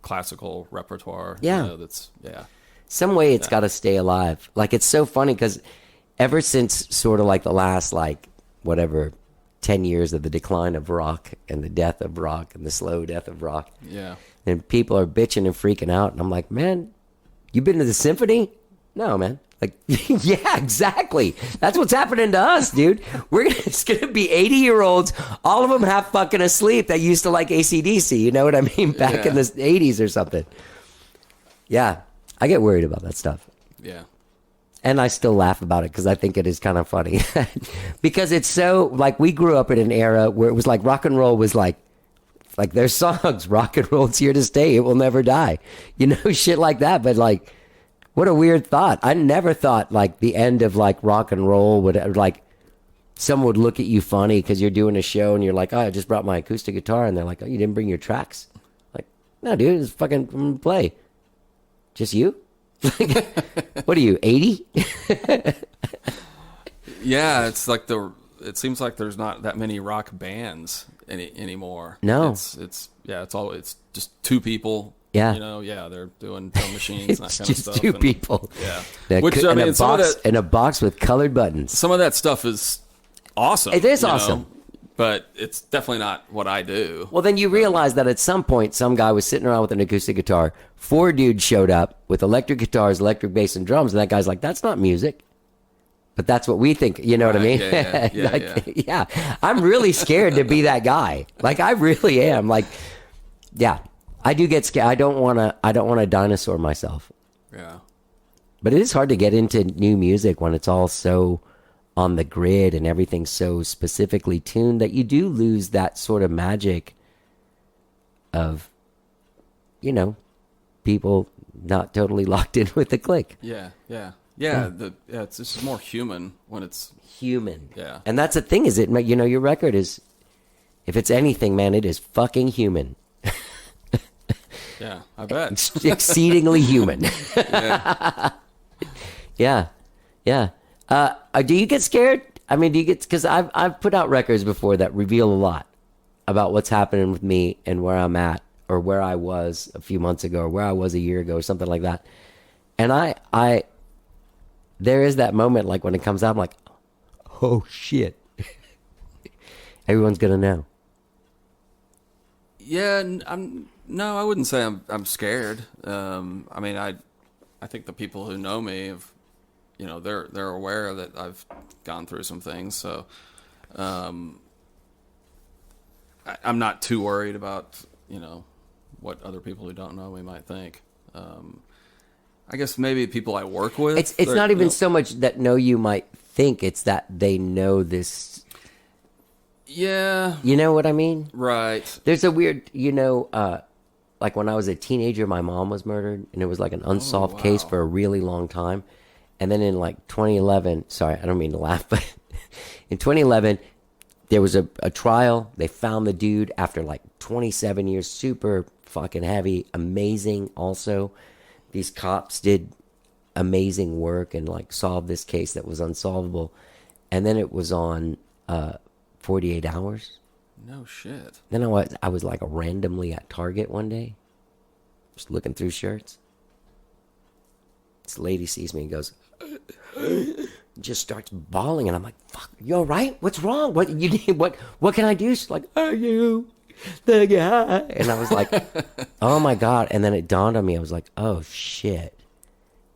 classical repertoire. Yeah, yeah. Some way it's got to stay alive. Like it's so funny because ever since sort of like the last 10 years of the decline of rock and the death of rock and the slow death of rock. Yeah. And people are bitching and freaking out, and I'm like, man, you been to the symphony? No, man. Like, yeah, exactly. That's what's happening to us, dude. It's going to be 80-year-olds, all of them half fucking asleep that used to like AC/DC, you know what I mean? Back in the 80s or something. Yeah, I get worried about that stuff. Yeah. And I still laugh about it because I think it is kind of funny. Because it's so, like, we grew up in an era where it was like rock and roll was like their songs, rock and roll's here to stay, it will never die. Shit like that, but like, what a weird thought. I never thought like the end of like rock and roll would like someone would look at you funny because you're doing a show and you're like, oh, I just brought my acoustic guitar, and they're like, oh, you didn't bring your tracks? Like, no, dude, it's fucking play. Just you? What are you, 80? Yeah, it's like it seems like there's not that many rock bands anymore. No, it's just two people. Yeah. They're doing drum machines and that kind of stuff. Just two people. Yeah. Which, I mean, in a box with colored buttons. Some of that stuff is awesome. It is awesome. But it's definitely not what I do. Well, then you realize that at some point, some guy was sitting around with an acoustic guitar. 4 dudes showed up with electric guitars, electric bass, and drums. And that guy's like, that's not music. But that's what we think. You know what I mean? Yeah. I'm really scared to be that guy. Like, I really am. Like, yeah. I do get scared. I don't want to dinosaur myself. Yeah. But it is hard to get into new music when it's all so on the grid and everything's so specifically tuned that you do lose that sort of magic of, people not totally locked in with the click. Yeah. It's just more human when it's human. Yeah. And that's the thing, is it? Your record is, if it's anything, man, it is fucking human. Yeah, I bet. Exceedingly human. Yeah. Do you get scared? I mean, do you get, because I've put out records before that reveal a lot about what's happening with me and where I'm at, or where I was a few months ago, or where I was a year ago, or something like that. And I there is that moment, like when it comes out, I'm like, oh shit. Everyone's gonna know. Yeah, no, I wouldn't say I'm scared. I mean, I think the people who know me have, they're aware that I've gone through some things, so I'm not too worried about what other people who don't know me might think. I guess maybe people I work with. It's not even so much that know you might think; it's that they know this. Yeah, You know what I mean? right. There's a weird, like when I was a teenager, my mom was murdered, and it was like an unsolved case for a really long time. And then in like 2011, sorry, I don't mean to laugh, but in 2011, there was a trial. They found the dude after like 27 years, super fucking heavy, amazing. Also, these cops did amazing work and like solved this case that was unsolvable. And then it was on 48 Hours. No shit. Then I was like randomly at Target one day, just looking through shirts. This lady sees me and goes, just starts bawling, and I'm like, "Fuck, you all right? What's wrong? What you need? What can I do?" She's like, "Are you the guy?" And I was like, "Oh my god!" And then it dawned on me. I was like, "Oh shit!"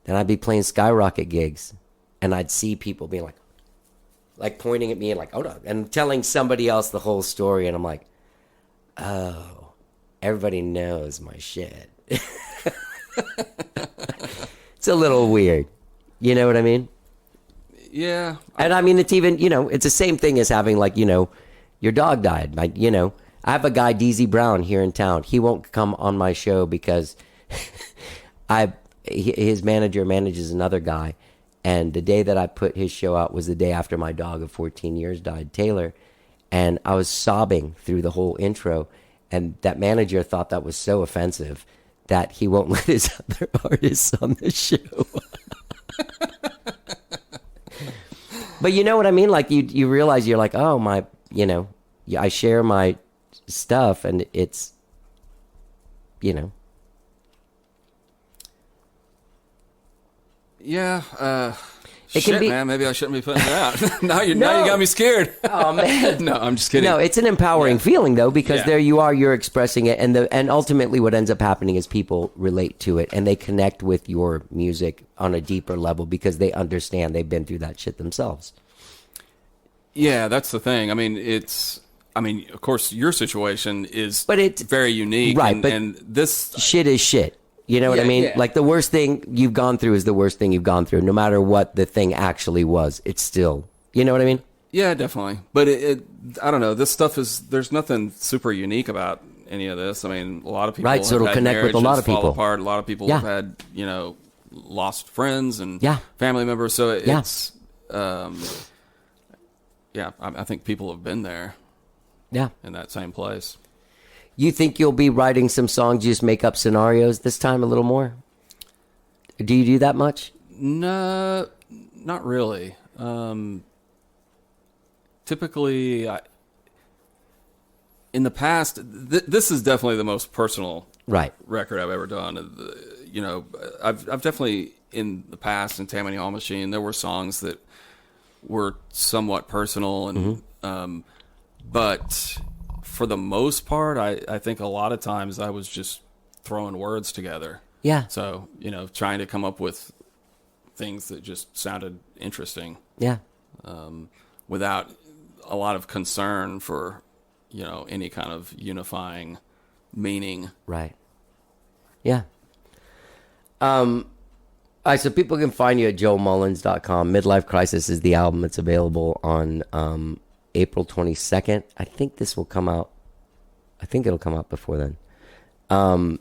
Then I'd be playing Skyrocket gigs, and I'd see people being like pointing at me and like, "Oh no," and telling somebody else the whole story, and I'm like, "Oh, everybody knows my shit." It's a little weird. You know what I mean? Yeah. And I mean, it's even, it's the same thing as having like, your dog died. Like, I have a guy, DZ Brown, here in town. He won't come on my show because his manager manages another guy. And the day that I put his show out was the day after my dog of 14 years died, Taylor. And I was sobbing through the whole intro. And that manager thought that was so offensive that he won't let his other artists on the show. But you know what I mean? Like you realize you're like, oh my, I share my stuff, and it's, Yeah. It can be, man. Maybe I shouldn't be putting it out. now you got me scared. Oh man. No, I'm just kidding. No, it's an empowering feeling though, because there you are, you're expressing it, and ultimately what ends up happening is people relate to it and they connect with your music on a deeper level because they understand, they've been through that shit themselves. Yeah, that's the thing. I mean, of course, your situation is it's very unique, right? And this shit is shit. You know what I mean? Yeah. Like the worst thing you've gone through is the worst thing you've gone through. No matter what the thing actually was, it's still, you know what I mean? Yeah, definitely. But I don't know. This stuff there's nothing super unique about any of this. I mean, a lot of people Right, so it'll have had connect with a lot of fall people. apart. A lot of people have had, lost friends and family members. So it's, I think people have been there. Yeah. In that same place. You think you'll be writing some songs, you just make up scenarios this time a little more? Do you do that much? No, not really. Typically, in the past, this is definitely the most personal record I've ever done. I've definitely, in the past, in Tammany Hall Machine, there were songs that were somewhat personal, and but for the most part, I think a lot of times I was just throwing words together. Yeah. So, trying to come up with things that just sounded interesting. Yeah. Without a lot of concern for, any kind of unifying meaning. Right. Yeah. All right, so people can find you at joelmullins.com. Midlife Crisis is the album. It's available on April 22nd. I think this will come out. I think it'll come out before then.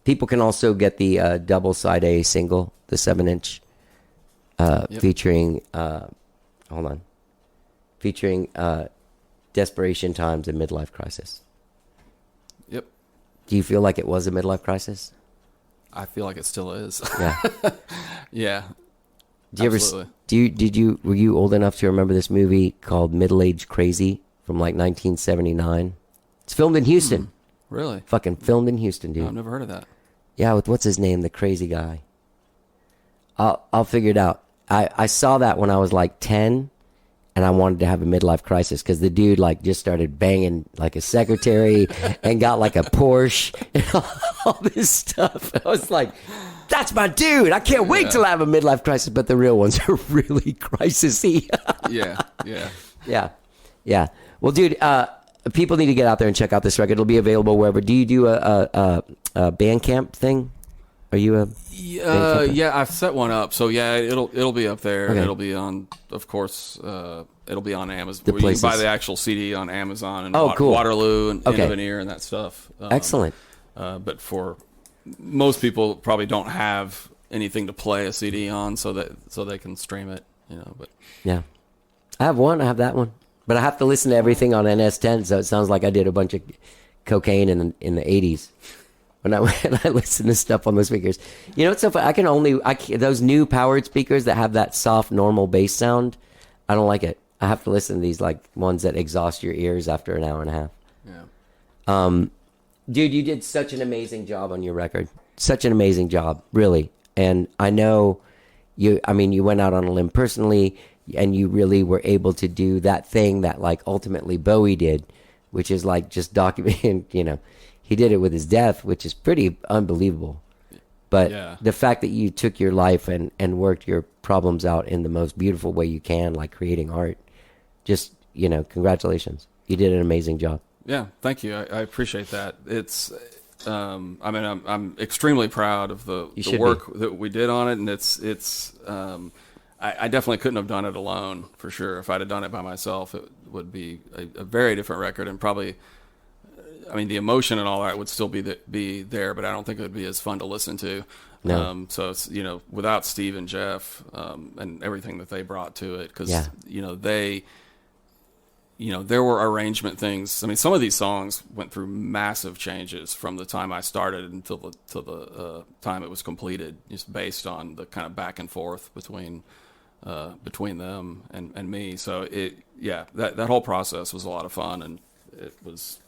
People can also get the double side A single, the 7-inch, featuring. Featuring Desperation Times and Midlife Crisis. Yep. Do you feel like it was a midlife crisis? I feel like it still is. Yeah. Yeah. Were you old enough to remember this movie called Middle Age Crazy from like 1979? It's filmed in Houston. Really? Fucking filmed in Houston, dude. Oh, I've never heard of that. Yeah, with what's his name, the crazy guy. I'll figure it out. I saw that when I was like 10, and I wanted to have a midlife crisis because the dude like just started banging like a secretary and got like a Porsche and all this stuff. I was like, that's my dude. I can't wait till I have a midlife crisis. But the real ones are really crisisy. Yeah. Well, dude, people need to get out there and check out this record. It'll be available wherever. Do you do a Bandcamp thing? Are you a yeah, I've set one up. So yeah, it'll be up there. Okay. It'll be on, of course. It'll be on Amazon. The You can places. buy the actual CD on Amazon and Oh, cool. Waterloo and Okay. Veneer and that stuff. Excellent. But for most people, probably don't have anything to play a CD on, so they can stream it. But Yeah. I have one. I have that one. But I have to listen to everything on NS10, so it sounds like I did a bunch of cocaine in the 80s. When I listen to stuff on those speakers, it's so funny. Those new powered speakers that have that soft, normal bass sound, I don't like it. I have to listen to these like ones that exhaust your ears after an hour and a half. yeah. Dude, you did such an amazing job on your record. Such an amazing job, really. And I know you went out on a limb personally, and you really were able to do that thing that like ultimately Bowie did, which is like just document, he did it with his death, which is pretty unbelievable. But Yeah. the fact that you took your life and worked your problems out in the most beautiful way you can, like creating art, just, congratulations. You did an amazing job. Yeah, thank you. I appreciate that. It's, I'm extremely proud of the should work that we did on it, and it's. I definitely couldn't have done it alone, for sure. If I'd have done it by myself, it would be a very different record, and probably, the emotion and all that would still be there, but I don't think it would be as fun to listen to. No. So it's, without Steve and Jeff and everything that they brought to it, because they. There were arrangement things. Some of these songs went through massive changes from the time I started until the time it was completed, just based on the kind of back and forth between them and me. So that whole process was a lot of fun, and it was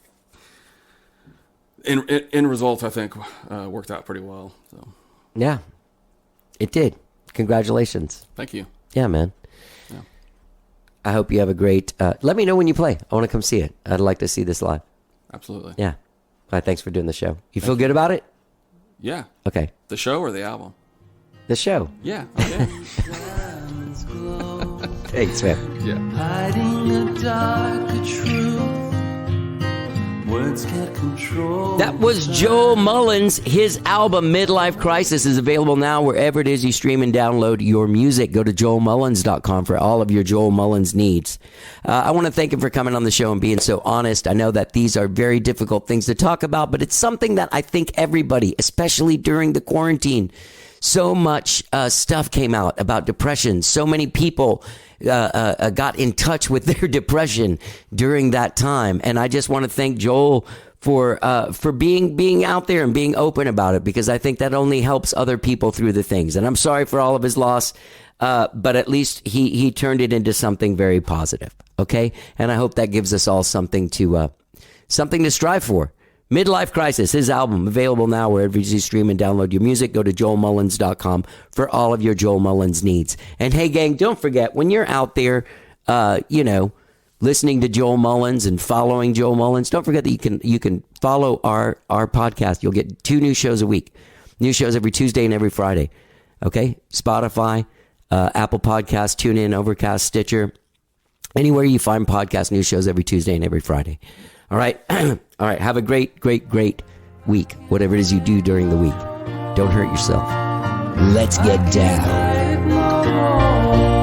in result, I think, worked out pretty well. So Yeah, it did. Congratulations. thank you. Yeah, man. I hope you have a great... let me know when you play. I want to come see it. I'd like to see this live. Absolutely. Yeah. All right, thanks for doing the show. You feel good about it? Yeah. Okay. The show or the album? The show. Yeah. Okay. Diamonds glow, Thanks, man. Yeah. hiding a darker truth. Words can't control. That was Joel Mullins. His album, Midlife Crisis, is available now wherever it is you stream and download your music. Go to joelmullins.com for all of your Joel Mullins needs. I want to thank him for coming on the show and being so honest. I know that these are very difficult things to talk about, but it's something that I think everybody, especially during the quarantine, so much stuff came out about depression. So many people got in touch with their depression during that time. And I just want to thank Joel for being out there and being open about it, because I think that only helps other people through the things. And I'm sorry for all of his loss, but at least he turned it into something very positive. Okay. And I hope that gives us all something to strive for. Midlife Crisis, his album, available now wherever you stream and download your music. Go to joelmullins.com for all of your Joel Mullins needs. And hey, gang, don't forget, when you're out there, listening to Joel Mullins and following Joel Mullins, don't forget that you can follow our podcast. You'll get 2 new shows a week. New shows every Tuesday and every Friday. Okay? Spotify, Apple Podcasts, TuneIn, Overcast, Stitcher. Anywhere you find podcast, new shows every Tuesday and every Friday. All right. All right. Have a great, great, great week. Whatever it is you do during the week. Don't hurt yourself. Let's get down. Take no more.